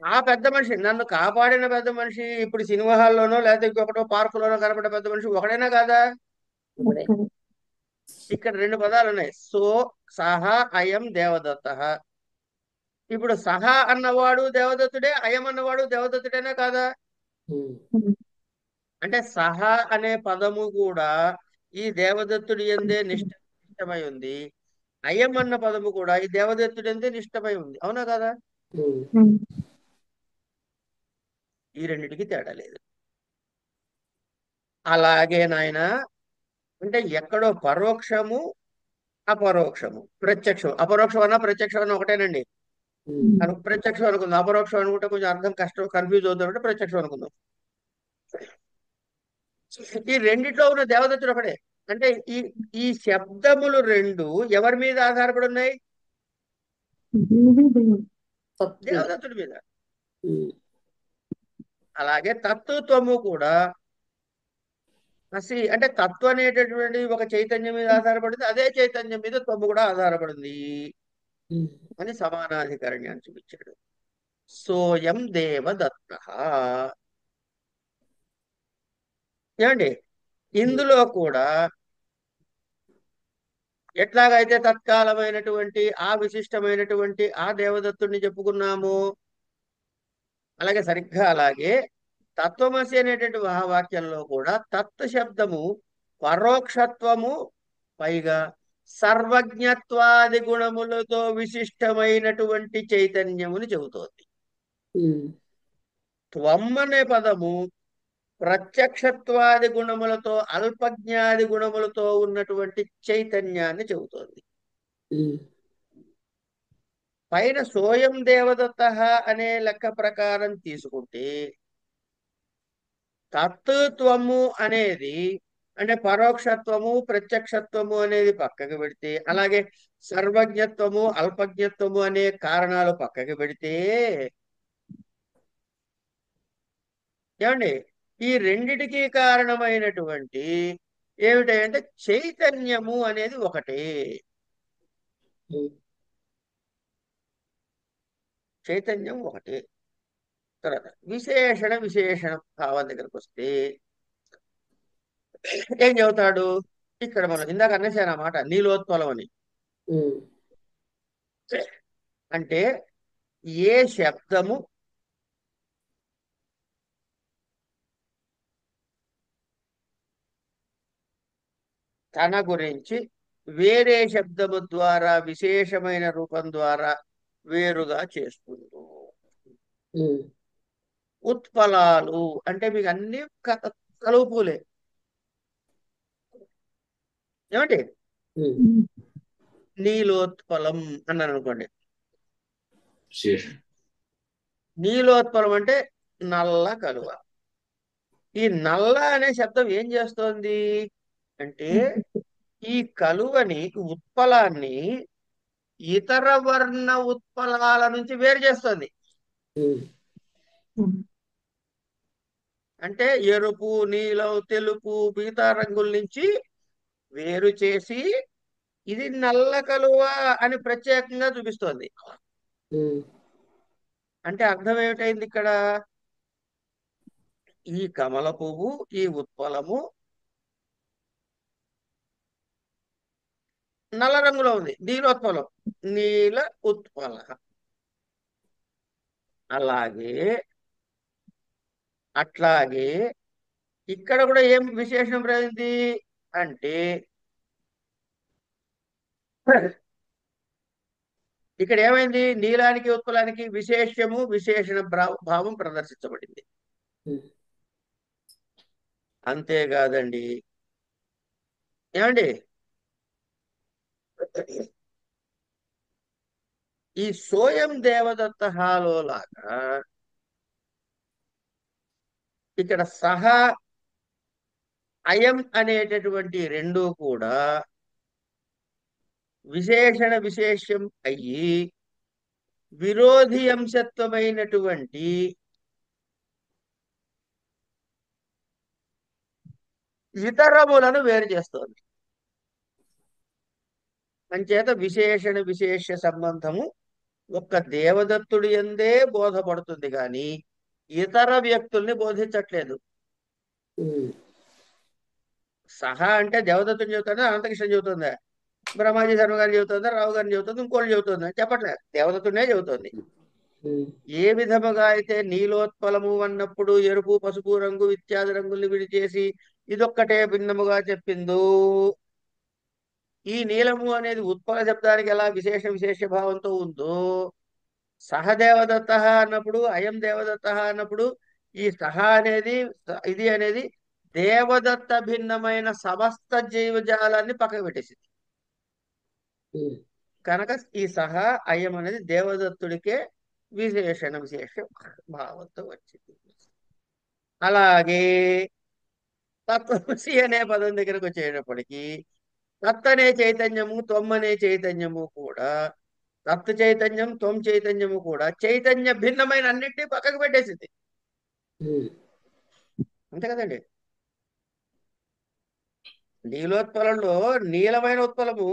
ఆ పెద్ద మనిషి, నన్ను కాపాడిన పెద్ద మనిషి, ఇప్పుడు సినిమా హాల్లోనో లేకపోతే ఇంకొకటో పార్కులోనో కనపడే పెద్ద మనిషి ఒకడైనా కాదా? ఇక్కడ రెండు పదాలు ఉన్నాయి, సో సహా అయం దేవదత్త. ఇప్పుడు సహా అన్నవాడు దేవదత్తుడే, అయం అన్నవాడు దేవదత్తుడేనా కాదా? అంటే సహా అనే పదము కూడా ఈ దేవదత్తుడి యందే నిష్టమై ఉంది, అయం అన్న పదము కూడా ఈ దేవదత్తుడి యందే నిష్టమై ఉంది. అవునా కదా? ఈ రెండిటికి తేడా లేదు. అలాగే నాయన, అంటే ఎక్కడో పరోక్షము అపరోక్షము, ప్రత్యక్షం అపరోక్షం అన్నా ప్రత్యక్షం అన్న ఒకటేనండి. ప్రత్యక్షం అనుకుందాం, అపరోక్షం అనుకుంటే కొంచెం అర్థం కష్టం, కన్ఫ్యూజ్ అవుతామంటే ప్రత్యక్షం అనుకుందాం. ఈ రెండిట్లో ఉన్న దేవదత్తుడు ఒకడే. అంటే ఈ ఈ శబ్దములు రెండు ఎవరి మీద ఆధారపడి ఉన్నాయి? దేవదత్తుడి మీద. అలాగే తత్వము కూడా అసి అంటే తత్వం అనేటటువంటి ఒక చైతన్యం మీద ఆధారపడింది, అదే చైతన్యం మీద త్వము కూడా ఆధారపడింది అని సమానాధికరణ్యాన్ని చూపించాడు. సోయం దేవదత్త. ఏమండి? ఇందులో కూడా ఎట్లాగైతే తత్కాలమైనటువంటి ఆ విశిష్టమైనటువంటి ఆ దేవదత్తుడిని చెప్పుకున్నాము, అలాగే సరిగ్గా అలాగే తత్వమసి అనేటువంటి మహావాక్యంలో కూడా తత్ శబ్దము పరోక్షత్వము, పైగా సర్వజ్ఞత్వాది గుణములతో విశిష్టమైనటువంటి చైతన్యముని చెబుతోంది. త్వం అనే పదము ప్రత్యక్షత్వాది గుణములతో అల్పజ్ఞాది గుణములతో ఉన్నటువంటి చైతన్యాన్ని చెబుతోంది. పైన సోయం దేవదత్త అనే లెక్క ప్రకారం తీసుకుంటే తత్వము అనేది అంటే పరోక్షత్వము ప్రత్యక్షత్వము అనేది పక్కకు పెడితే, అలాగే సర్వజ్ఞత్వము అల్పజ్ఞత్వము అనే కారణాలు పక్కకు పెడితే, ఏమండి ఈ రెండిటికి కారణమైనటువంటి ఏమిటంటే చైతన్యము అనేది ఒకటే. చైతన్యం ఒకటే. తర్వాత విశేషణ భావం దగ్గరకు వస్తే ఏం చెబుతాడు? ఇక్కడ మనం ఇందాక అన్నసాను అన్నమాట, నీలోత్పలం అని. అంటే ఏ శబ్దము తన గురించి వేరే శబ్దము ద్వారా విశేషమైన రూపం ద్వారా వేరుగా చేస్తుందో. ఉత్పలాలు అంటే మీకు అన్ని కలుపులే. ఏమండి నీలోత్పలం అన్నాను అనుకోండి. విశేషం. నీలోత్పలం అంటే నల్ల కలువ. ఈ నల్ల అనే శబ్దం ఏం చేస్తోంది అంటే ఈ కలువని ఉత్పలాన్ని ఇతర వర్ణ ఉత్పలాల నుంచి వేరు చేస్తుంది. అంటే ఎరుపు, నీలం, తెలుపు, మిగతా రంగుల నుంచి వేరు చేసి ఇది నల్ల కలువ అని ప్రత్యేకంగా చూపిస్తోంది. అంటే అర్థం ఏమిటైంది ఇక్కడ? ఈ కమల పువ్వు, ఈ ఉత్పలము నల్ల రంగులో ఉంది, నీలోత్పలం, నీల ఉత్పల. అట్లాగే ఇక్కడ కూడా ఏం విశేషం ప్రయింది అంటే ఇక్కడ ఏమైంది? నీలానికి ఉత్పలానికి విశేషము విశేషణ భావం ప్రదర్శించబడింది. అంతేకాదండి, ఏమండి ఈ సోయం దేవదత్త హాలో లాగా ఇక్కడ సహ అయం అనేటటువంటి రెండు కూడా విశేషణ విశేషం అయ్యి విరోధి అంశత్వమైనటువంటి ఇతరములను వేరు చేస్తోంది. అంచేత విశేషణ విశేష సంబంధము ఒక్క దేవదత్తుడి యందే బోధపడుతుంది కానీ ఇతర వ్యక్తుల్ని బోధించట్లేదు. సహా అంటే దేవదత్తుని చెబుతుందా, అనంతకృష్ణ చెబుతుందా, బ్రహ్మాజీ శర్మ గారిని చెబుతుందా, రావు గారిని చెబుతుంది, ఇంకోళ్ళు చెబుతుందా? చెప్పట్లేదు, దేవదత్తునే చెబుతుంది. ఏ విధముగా అయితే నీలోత్పలము అన్నప్పుడు ఎరుపు, పసుపు రంగు ఇత్యాది రంగుల్ని విడిచేసి ఇదొక్కటే భిన్నముగా చెప్పిందో, ఈ నీలము అనేది ఉత్పల శబ్దానికి ఎలా విశేష భావంతో ఉందో, సహదేవదత్త అన్నప్పుడు అయం దేవదత్త అన్నప్పుడు ఈ సహ అనేది ఇది అనేది దేవదత్త భిన్నమైన సమస్త జీవజాలాన్ని పక్కకు పెట్టేసింది. కనుక ఈ సహ అయం అనేది దేవదత్తుడికే విశేష భావంతో వచ్చింది. అలాగే తత్వసి అనే పదం దగ్గరకు వచ్చేటప్పటికి తత్ అనే చైతన్యము, త్వం అనే చైతన్యము కూడా, తత్ చైతన్యం త్వం చైతన్యము కూడా చైతన్య భిన్నమైన అన్నింటినీ పక్కకు పెట్టేసింది. అంతే కదండి. నీలోత్పలంలో నీలమైన ఉత్పలము,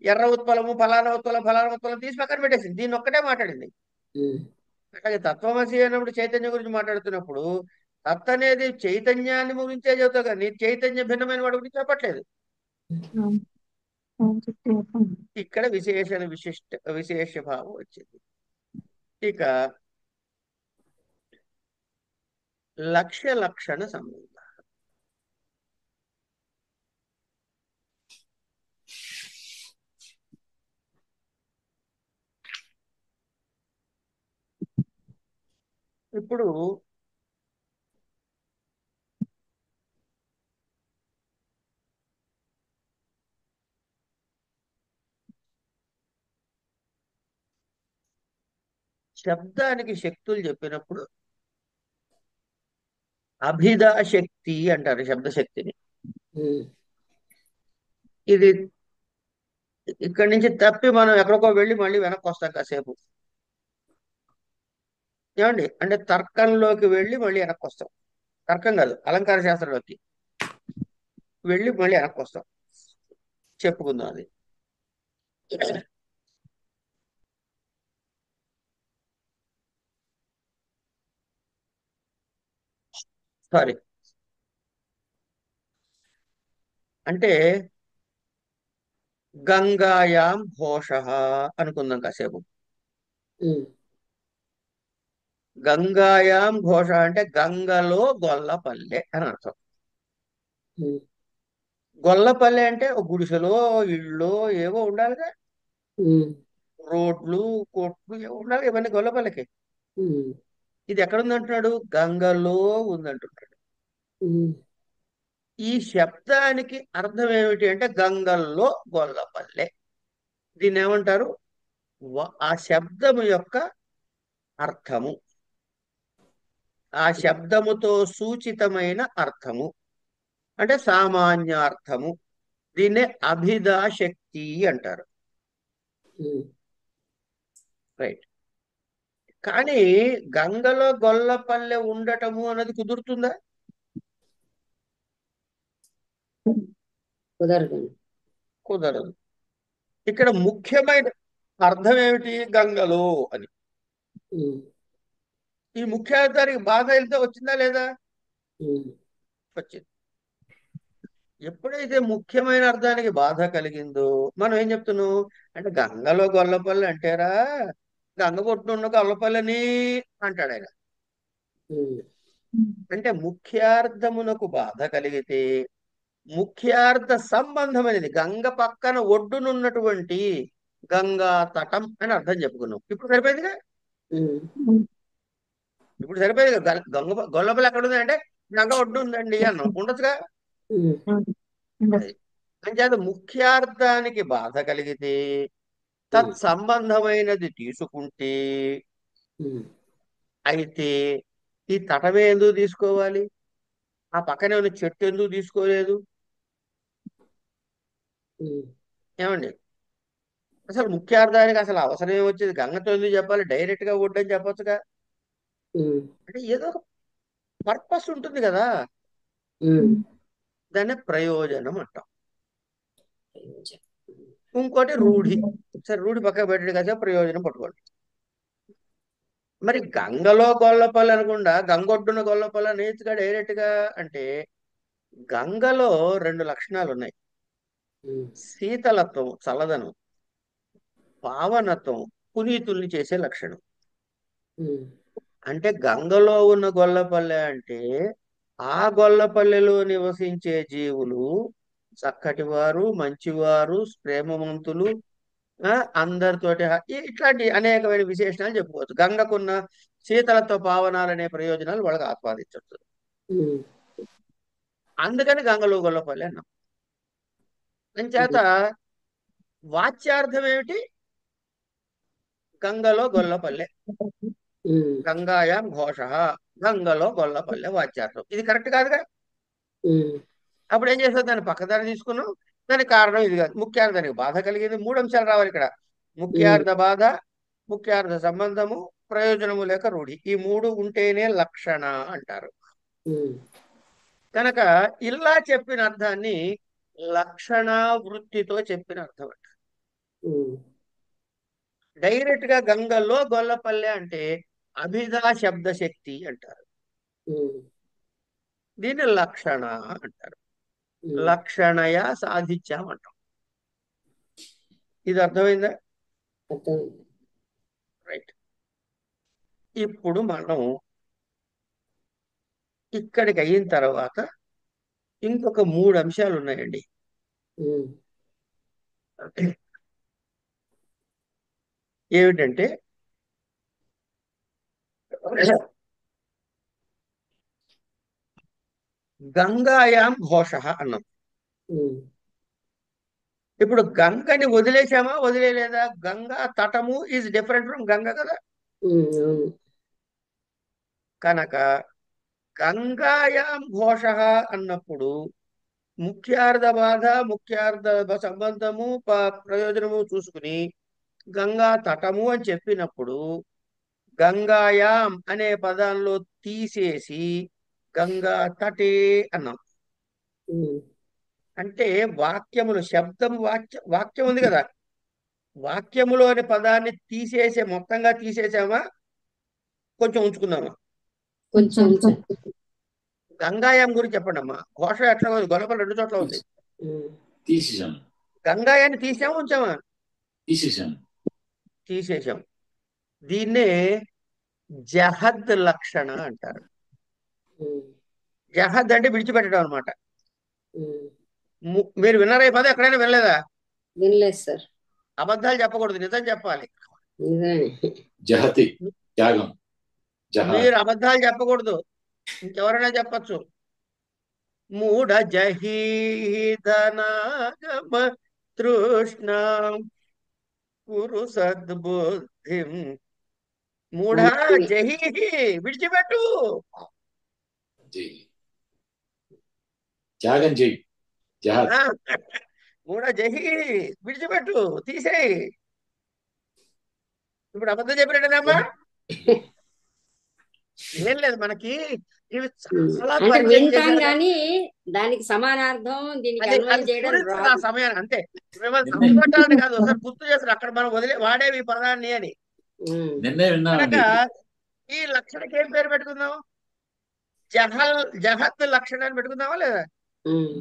ఎర్ర ఉత్పలము, ఫలానా ఉత్పలం తీసి పక్కన పెట్టేసింది. దీన్ని ఒక్కటే మాట్లాడింది. అలాగే తత్వమసి అన్నప్పుడు చైతన్యం గురించి మాట్లాడుతున్నప్పుడు తత్ అనేది చైతన్యాన్ని గురించే చెబుతావు కానీ చైతన్య భిన్నమైన వాడి గురించి చెప్పట్లేదు. ఇక్కడ విశేష భావం వచ్చింది. ఇక లక్షణ సంబంధం. ఇప్పుడు శబ్దానికి శక్తులు చెప్పినప్పుడు అభిధా శక్తి అంటారు శబ్దశక్తిని. ఉమ్, ఇది ఇక్కడి నుంచి తప్పి మనం ఎక్కడికో వెళ్ళి మళ్ళీ వెనక్కి వస్తాం కాసేపు. ఏమండి, అంటే తర్కంలోకి వెళ్ళి మళ్ళీ వెనక్కి వస్తాం. తర్కం కాదు, అలంకార శాస్త్రంలోకి వెళ్ళి మళ్ళీ వెనక్కి వస్తాం. చెప్పుకుందాం అది. సారీ. అంటే గంగాయాం ఘోష అనుకుందాం కాసేపు. ఉమ్, గంగాయాం ఘోష అంటే గంగలో గొల్లపల్లె అని అర్థం. ఉమ్, గొల్లపల్లె అంటే ఒక గుడిసెలో ఇళ్ళు ఏవో ఉండాలిగా, ఉమ్, రోడ్లు కోట్లు ఏవో ఉండాలి, ఇవన్నీ గొల్లపల్లెకి. ఉమ్, ఇది ఎక్కడ ఉందంటున్నాడు? గంగలో ఉందంటున్నాడు. ఉమ్, ఈ శబ్దానికి అర్థం ఏమిటి అంటే గంగల్లో గొల్లపల్లె. దీన్ని ఏమంటారు? ఆ శబ్దము యొక్క అర్థము, ఆ శబ్దముతో సూచితమైన అర్థము అంటే సామాన్యార్థము. దీన్నే అభిధా శక్తి అంటారు. ఉమ్. రైట్. కానీ గంగలో గొల్లపల్లె ఉండటము అన్నది కుదురుతుందా? కుదరదండి. కుదరదు. ఇక్కడ ముఖ్యమైన అర్థం ఏమిటి? గంగలో అని. ఉమ్, ఈ ముఖ్యార్థానికి బాధ వెళ్తే వచ్చిందా లేదా? ఉమ్, వచ్చింది. ఎప్పుడైతే ముఖ్యమైన అర్థానికి బాధ కలిగిందో మనం ఏం చెప్తున్నాం అంటే గంగలో గొల్లపల్లి అంటేరా గంగ కొట్టున్న గొల్లపల్లిని అంటాడు ఆయన. ఉమ్, అంటే ముఖ్యార్థమునకు బాధ కలిగితే ముఖ్యార్థ సంబంధమైనది గంగ పక్కన ఒడ్డునున్నటువంటి గంగా తటం అని అర్థం చెప్పుకున్నాం. ఇప్పుడు సరిపోయిందిగా. ఉమ్, ఇప్పుడు సరిపోయింది. గంగ గొల్లపల్లి ఎక్కడ ఉంది అంటే గంగ ఒడ్డు ఉందండి అన్నాం. ఉండొచ్చుగా. ఉమ్, అది అంచేత ముఖ్యార్థానికి బాధ కలిగితే ఉమ్, తత్సంబంధమైనది తీసుకుంటే ఉమ్, అయితే ఈ తటమే ఎందుకు తీసుకోవాలి? ఆ పక్కనే ఉన్న చెట్టు ఎందుకు తీసుకోలేదు? ఉమ్, ఏమండి, అసలు ముఖ్యార్థానికి అసలు అవసరం ఏమొచ్చేది? గంగతో ఎందుకు చెప్పాలి? డైరెక్ట్ గా ఒడ్డు అని చెప్పొచ్చుగా. ఉమ్, అంటే ఏదో ఒక పర్పస్ ఉంటుంది కదా. ఉమ్. దాన్ని ప్రయోజనం అంటాం. ప్రయోజనం. ఇంకోటి రూఢి. సరే, రూఢి పక్కన పెట్టండి కదా, ప్రయోజనం పట్టుకోండి. మరి గంగలో గొల్లపల్లి అనకుండా గంగొడ్డున గొల్లపల్లి నేతిగా డైరెక్ట్ గా అంటే గంగలో రెండు లక్షణాలు ఉన్నాయి. ఉమ్, శీతలత్వం, చల్లదనం, పావనత్వం, పునీతుల్ని చేసే లక్షణం. ఉమ్, అంటే గంగలో ఉన్న గొల్లపల్లె అంటే ఆ గొల్లపల్లెలో నివసించే జీవులు చక్కటి వారు, మంచివారు, ప్రేమవంతులు, ఆ, అందరితోటి ఇట్లాంటి అనేకమైన విశేషణాలు చెప్పుకోవచ్చు. గంగకున్న శీతలత్వ పావనాలు అనే ప్రయోజనాలు వాళ్ళకి ఆస్వాదించవచ్చు. ఉమ్, అందుకని గంగలో గొల్లపల్లె అన్నాం. అంచేత వాచ్యార్థం ఏమిటి? గంగలో గొల్లపల్లె, ఉమ్, గంగాయాం ఘోష, గంగలో గొల్లపల్లె వాచ్యార్థం. ఇది కరెక్ట్ కాదుగా. ఉమ్, అప్పుడు ఏం చేస్తాం? దాన్ని పక్కదారి తీసుకున్నాం. దానికి కారణం ఇది కాదు. ముఖ్యార్థానికి బాధ కలిగింది. మూడు అంశాలు రావాలి ఇక్కడ: ఉమ్, ముఖ్యార్థ బాధ, ముఖ్యార్థ సంబంధము, ప్రయోజనము లేక రూఢి. ఈ మూడు ఉంటేనే లక్షణ అంటారు. ఉమ్, కనుక ఇలా చెప్పిన అర్థాన్ని లక్షణ వృత్తితో చెప్పిన అర్థం అంట. ఉమ్, డైరెక్ట్ గా గంగలో గొల్లపల్లె అంటే అభిధా శబ్ద శక్తి అంటారు. ఉమ్, దీన్ని లక్షణ అంటారు. ఉమ్. లక్షణయ సాధించామంటాం. ఇది అర్థమైందా? అర్థమైంది. రైట్. ఇప్పుడు మనం ఇక్కడికి అయిన తర్వాత ఇంకొక మూడు అంశాలు ఉన్నాయండి. ఉమ్, ఏమిటంటే గంగాయాం ఘోష అన్నాం. ఉమ్, ఇప్పుడు గంగని వదిలేసామా వదిలేదా? గంగా తటము ఈజ్ డిఫరెంట్ ఫ్రమ్ గంగ కదా. అవును. కనుక గంగాయాం ఘోష అన్నప్పుడు ముఖ్యార్థ బాధ ముఖ్యార్థ సంబంధము ప్రయోజనము చూసుకుని గంగా తటము అని చెప్పినప్పుడు గంగాయాం అనే పదంలో తీసేసి గంగా తటే అన్నాం. ఉమ్, అంటే వాక్యములు శబ్దం వాక్యం ఉంది కదా, వాక్యములోని పదాన్ని మొత్తంగా తీసేసామా కొంచెం ఉంచుకుందామా? కొంచెం ఉంచాం. గంగాయం గురించి చెప్పండి అమ్మా. ఘోష ఎట్లా ఉంది? గొడవలు రెండు చోట్ల ఉంది. ఉమ్, తీసేసాం. గంగాయాన్ని తీసామా ఉంచామా? తీసేసాం. తీసేసాం. దీన్నే జహద్ లక్షణ అంటారు. ఉమ్, జహద్ అంటే విడిచిపెట్టడం అనమాట. ఉమ్. మీరు విన్నారా ఈ పదం? ఎక్కడైనా వినలేదా? వినలేదు సార్. అబద్ధాలు చెప్పకూడదు, నిజం చెప్పాలి. నిజమే. జహతి త్యాగం. జహాద్. మీరు అబద్ధాలు చెప్పకూడదు, ఇంకెవరైనా చెప్పచ్చు. మూఢ జహీధనాగమ తృష్ణ కురు సద్బుద్ధిం. మూఢ మూఢని. జహీ విడిచిపెట్టు. చెయ్యి. త్యాగం చెయ్యి. జహాద్. ఆ, మూఢ జహీ విడిచిపెట్టు, తీసేయి. ఇప్పుడు అబద్ధం చెప్పినట్టేనమ్మా? ఏం లేదు, మనకి ఇవి చాలా అంటే పరిచయం వింటాం చేశారు. గాని దానికి సమానార్థం దీనికి అది అన్వయం అది చేయడం స్ఫురించదు ఆ రాదు. సమయాన్ని, అంతే. మిమ్మల్ని తప్పుపట్టాలని కాదు, ఒకసారి గుర్తు చేస్తారు అక్కడ మనం వాడేవి ఈ పదాన్ని అని. ఉమ్, నిన్నే కనుక విన్నామండి. ఈ లక్షణకి ఏం పేరు పెట్టుకుందాం? జహద్ లక్షణ అని పెట్టుకుందామా లేదా? ఉమ్,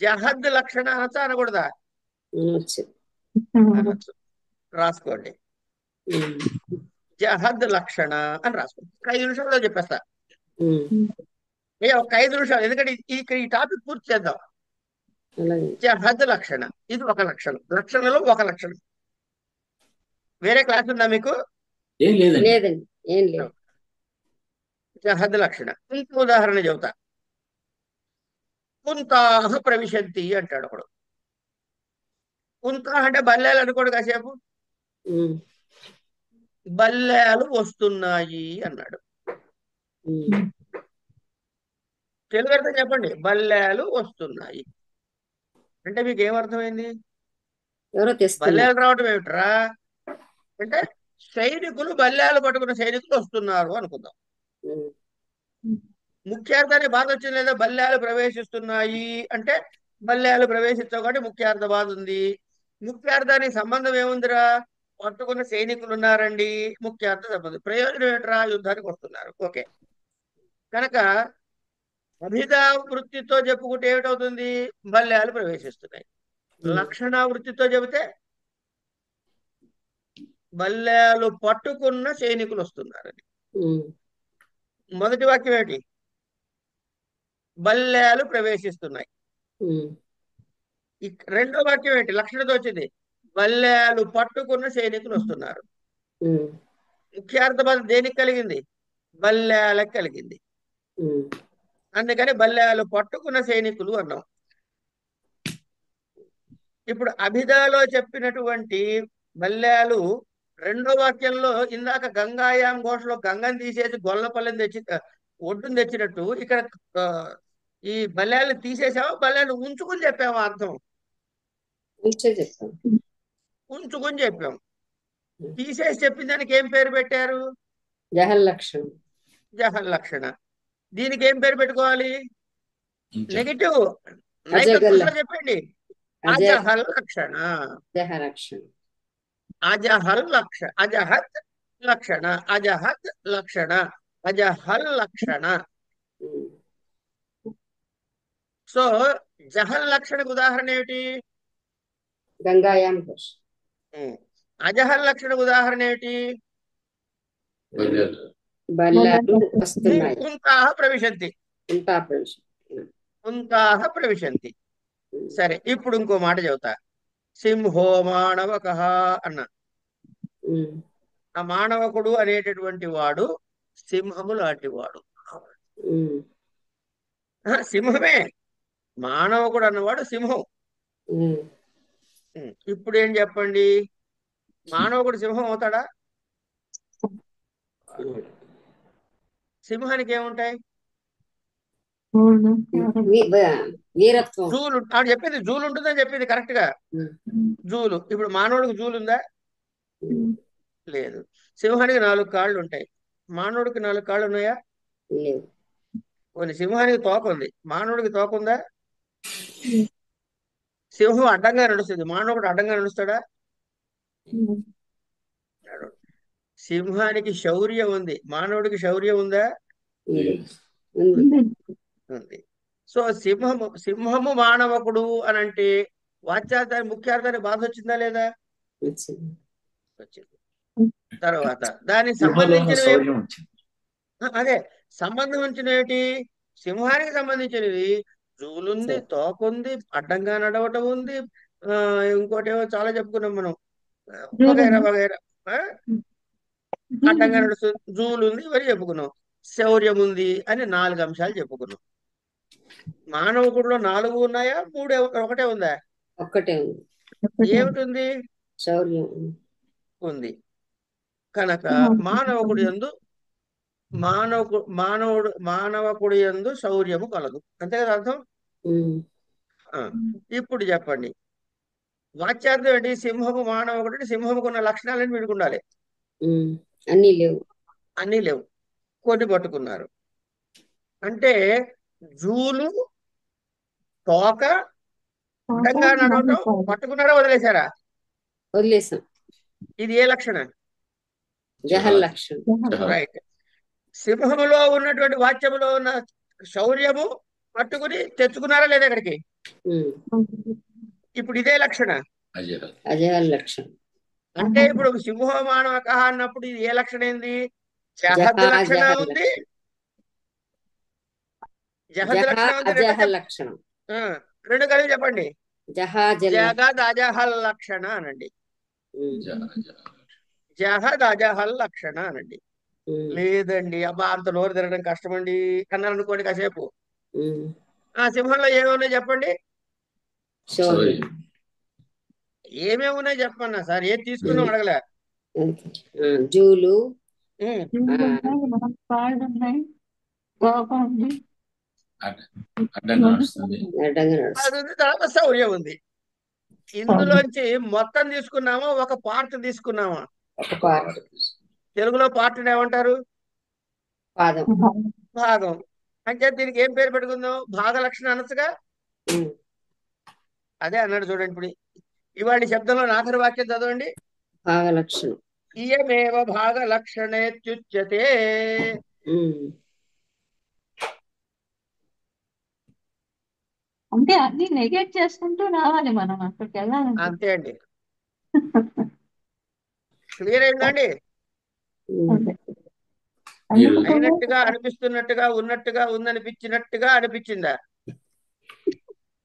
జహద్ లక్షణ అనొచ్చా అనకూడదా? అనొచ్చు. అనొచ్చు. రాసుకోండి, ఉమ్, జహద్ లక్షణ అని రాసుకోండి. 5 నిమిషాల్లో చెప్పేస్తా. ఉమ్, ఒక 5 నిమిషాలు, ఎందుకంటే ఈ టాపిక్ పూర్తి చేద్దాం. అలాగే. జహద్ లక్షణ ఇది ఒక లక్షణం. లక్షణలో ఒక లక్షణం. వేరే క్లాస్ ఉందా మీకు? ఏం లేదండి. లేదండి, ఏం లేదు. జహద్ లక్షణ ఇంకో ఉదాహరణ చెబుతా. కుంతాహ ప్రవిశంతి అంటాడు ఒకడు. కుంతాహ అంటే బల్లేలు అనుకోడు కాసేపు. ఉమ్, బల్లేలు వస్తున్నాయి అన్నాడు. ఉమ్, తెలుగు అర్థం చెప్పండి. బల్లేలు వస్తున్నాయి అంటే మీకు ఏమర్థమైంది? ఎవరో తెస్తున్నారు. బల్లేలు రావటం ఏమిట్రా అంటే సైనికులు, బల్లేలు పట్టుకున్న సైనికులు వస్తున్నారు అనుకుందాం. ఉమ్, ముఖ్యార్థానికి బాధ వచ్చింది లేదా? బల్లేలు ప్రవేశిస్తున్నాయి అంటే బల్లేలు ప్రవేశించవు కాబట్టి ముఖ్యార్థ బాధ ఉంది. ముఖ్యార్థానికి సంబంధం ఏముందిరా? పట్టుకున్న సైనికులు ఉన్నారండి, ముఖ్యార్థ సంబంధం. ప్రయోజనం ఏంట్రా? యుద్ధానికి వస్తున్నారు. ఓకే. కనుక అభిధా వృత్తితో చెప్పుకుంటే ఏమిటవుతుంది? బల్లేలు ప్రవేశిస్తున్నాయి. ఉమ్, లక్షణ వృత్తితో చెబితే బల్లేలు పట్టుకున్న సైనికులు వస్తున్నారని. ఉమ్, మొదటి వాక్యం ఏంటి? బల్లేలు ప్రవేశిస్తున్నాయి. ఉమ్, రెండో వాక్యం ఏంటి? లక్షణతో వచ్చింది. బల్లేలు పట్టుకున్న సైనికులు వస్తున్నారు. ఉమ్, ముఖ్యార్థ పదం దేనికి కలిగింది? బల్లేలకు కలిగింది. ఉమ్, అందుకని బల్లేలు పట్టుకున్న సైనికులు అన్నాం. ఇప్పుడు అభిధాలో చెప్పినటువంటి బల్లేలు రెండో వాక్యంలో ఇందాక గంగాయాం ఘోషలో గంగని తీసేసి గొల్లపల్లిని తెచ్చి ఒడ్డును తెచ్చినట్టు ఇక్కడ ఆ, ఈ బల్లేలు తీసేసామా బల్లేలు ఉంచుకుని చెప్పామా? అర్థం ఉంచే చెప్తాం. ఉంచుకుని చెప్పాం. తీసేసి చెప్పిన దానికి ఏం పేరు పెట్టారు? జహల్ లక్షణం. జహల్ లక్షణ. దీనికి ఏం పేరు పెట్టుకోవాలి? ఉంచాం. నెగిటివ్ అజగల్ల. నైకత్పురుషులో చెప్పండి. అజ అజహల్ లక్షణ. జహ లక్షణం. అజహల్ లక్షణ. అజహత్ లక్షణ. అజహత్ లక్షణ. అజహల్ లక్షణ. ఉమ్, సో జహల్ లక్షణకు ఉదాహరణ ఏమిటి? గంగాయాం ఘోష్. అజహల్ లక్షణకు ఉదాహరణ ఏమిటి? బల్లేలు. బల్లాలు వస్తున్నాయి. కుంతాహ ప్రవిశంతి. ఉంటా ప్రవేశం. కుంతాహ ప్రవిశంతి. సరే, ఇప్పుడు ఇంకో మాట చెబుతా. సింహో మానవక అన్న. ఉమ్, ఆ మానవకుడు అనేటటువంటి వాడు సింహము లాంటి వాడు. ఉమ్, సింహమే. మానవకుడు అన్నవాడు సింహం. ఉమ్. ఇప్పుడు ఏం చెప్పండి, మానవకుడు సింహం అవుతాడా? సింహానికి ఏముంటాయి? గోళ్ళు, వీరత్వం. జూలు. ఆడు చెప్పింది జూలు ఉంటుందని చెప్పింది కరెక్ట్ గా. జూలు. ఇప్పుడు మానవుడికి జూలు ఉందా? లేదు. సింహానికి 4 కాళ్ళు ఉంటాయి, మానవుడికి 4 కాళ్ళు ఉన్నాయా? లేవు. కొన్ని సింహానికి తోక ఉంది, మానవుడికి తోక ఉందా? సింహం అడ్డంగా నడుస్తుంది, మానవుడు అడ్డంగా నడుస్తాడా? నడవడు. సింహానికి శౌర్యం ఉంది, మానవుడికి శౌర్యం ఉందా? ఉంది. ఉంది. సో సింహము మానవకుడు అని అంటే వాచ్యార్థానికి ముఖ్యార్థానికి బాధ వచ్చిందా లేదా? వచ్చింది. వచ్చింది. తర్వాత దానికి సింహంలోనూ సంబంధించినవి శౌర్యం వచ్చింది. అదే సంబంధించినవి సింహానికి సంబంధించినవి జూలుంది, తోకుంది, అడ్డంగా నడవటం ఉంది, ఇంకోటి ఏమో చాలా చెప్పుకున్నాం మనం, వగైరా వగైరా. అడ్డంగా నడుస్తుంది, జూలు ఉంది, ఇవన్నీ చెప్పుకున్నాం. శౌర్యం ఉంది అని 4 అంశాలు చెప్పుకున్నాం. మానవకుడిలో 4 ఉన్నాయా? 3 ఒకటే ఉందా? ఒక్కటే ఉంది. ఏమిటుంది? శౌర్యం ఉంది. కనుక మానవకుడి యందు మానవకుడి యందు శౌర్యము కలదు, అంతే కదా అర్థం? ఆ, ఇప్పుడు చెప్పండి, వాచ్యార్థం ఏంటి? సింహము మానవకుడు, సింహముకు ఉన్న లక్షణాలని వీడికి ఉండాలి. అన్నీ లేవు. అన్నీ లేవు, కొన్ని పట్టుకున్నారు. అంటే జూలు, తోక, అడ్డంగా నడవటం పట్టుకున్నారా వదిలేశారా? వదిలేసాం. ఇది ఏ లక్షణం? జహల్ లక్షణం. రైట్. సింహములో ఉన్నటువంటి వాక్యములో ఉన్న శౌర్యము పట్టుకుని తెచ్చుకున్నారా లేదా ఇక్కడికి? ఇప్పుడు ఇదే లక్షణ. అజహల్ లక్షణం. అంటే ఇప్పుడు సింహ మానవక అన్నప్పుడు ఇది ఏ లక్షణం ఏంది? జహద్ లక్షణ ఉంది, జహద్ లక్షణం ఉంది. అజహల్ లక్షణం. 2 కలిపి చెప్పండి. జహాజల్ జగద్ అజహల్ లక్షణ అనండి. జహద్ అజహల్ లక్షణ అనండి. లేదండి అబ్బా అంత నోరు తిరగడం కష్టమండి అన్నారు అనుకోండి కాసేపు, సింహంలో ఏమేమి చెప్పండి? శౌర్యం. ఏమేమి ఉన్నాయి చెప్పన్నా సార్, ఏది తీసుకున్నాం అడగలే. జూలు, కాళ్ళు ఉన్నాయి, కోప ఉంది, అడ్డంగా నడుస్తుంది. అది ఉంది. తర్వాత శౌర్యం ఉంది. ఇందులోంచి మొత్తం తీసుకున్నామా ఒక పార్ట్ తీసుకున్నామా? ఒక పార్ట్. తెలుగులో పార్ట్ ఏమంటారు? పాదం. భాగం. అంటే దీనికి ఏం పేరు పెట్టుకుందాం? భాగ లక్షణం అనొచ్చుగా. అదే అన్నాడు చూడండి. ఇప్పుడు ఇవాళ శబ్దంలో ఆఖరి వాక్యం చదవండి. భాగ లక్షణం. ఇయమేవ భాగ లక్షణేత్యుచ్యతే. అంటే అన్ని నెగెట్ చేసుకుంటూ రావాలి మనం అక్కడికి వెళ్ళాలంటే. అంతే అండి. క్లియర్ అయిందండి? అయినట్టుగా అనిపిస్తున్నట్టుగా ఉన్నట్టుగా ఉందనిపించినట్టుగా అనిపించిందా?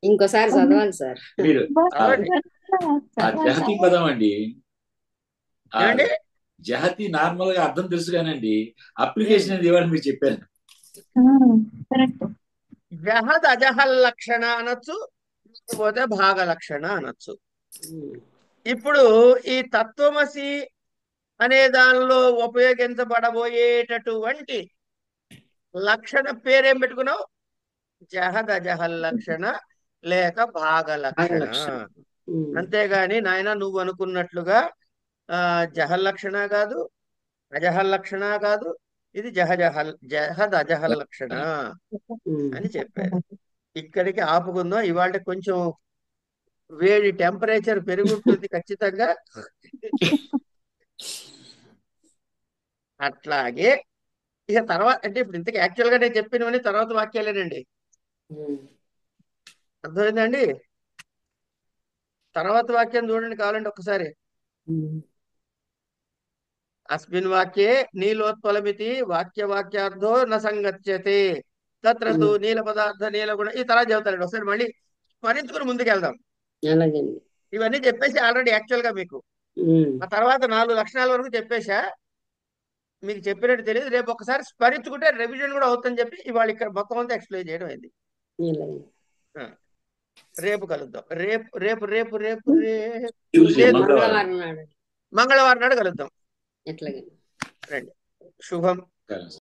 ఇంకోసారి చదవాలి సార్. మీరు జహతి పదం అండి, జహతి నార్మల్ గా అర్థం తెలుసు కానండి, అప్లికేషన్ అనేది ఇవాళ మీరు చెప్పారు. జహద్ అజహల్ లక్షణ అనొచ్చు, లేకపోతే భాగ లక్షణ అనొచ్చు. ఇప్పుడు ఈ తత్వమసి అనే దానిలో ఉపయోగించబడబోయేటటువంటి లక్షణ పేరేం పెట్టుకున్నావు? జహద్ అజహల్ లక్షణ లేక భాగ లక్షణ. అంతేగాని నాయన నువ్వు అనుకున్నట్లుగా జహల్ లక్షణ కాదు, అజహల్ లక్షణ కాదు, ఇది జహద్ అజహల్ లక్షణ అని చెప్పారు. ఇక్కడికి ఆపుకుందాం. ఇవాళ కొంచెం వేడి టెంపరేచర్ పెరుగుతుంది ఖచ్చితంగా. అట్లాగే ఇక తర్వాత అంటే ఇప్పుడు ఇంతకీ యాక్చువల్ గా నేను చెప్పినవని తర్వాత వాక్యాలేనండి. అర్థమైందండి? తర్వాత వాక్యం చూడండి కావాలండి ఒక్కసారి. అస్మిన్ వాక్యే నీలోత్పలమితి వాక్యార్థో న సంగత్యతే తత్రతు నీల పదార్థ నీల గుణ. ఈ తర్వాత చెబుతారండి. ఒకసారి మళ్ళీ స్మరించుకుని ముందుకు వెళ్దాం. ఇవన్నీ చెప్పేసి ఆల్రెడీ యాక్చువల్ గా మీకు ఆ తర్వాత 4 లక్షణాల వరకు చెప్పేశా. మీకు చెప్పినట్టు తెలియదు, రేపు ఒకసారి స్మరించుకుంటే రివిజన్ కూడా అవుతుందని చెప్పి ఇవాళ ఇక్కడ మొత్తం అంతా ఎక్స్ప్లెయిన్ చేయడం అయింది. ఇలాగే. ఆ, రేపు కలుద్దాం. రేపు రేపు రేపు రేపు రేపు Tuesday, లేదు, మంగళవారం. మంగళవారం నాడు మంగళవారం నాడు కలుద్దాం. ఎట్లాగే. రండి. శుభం. సరే.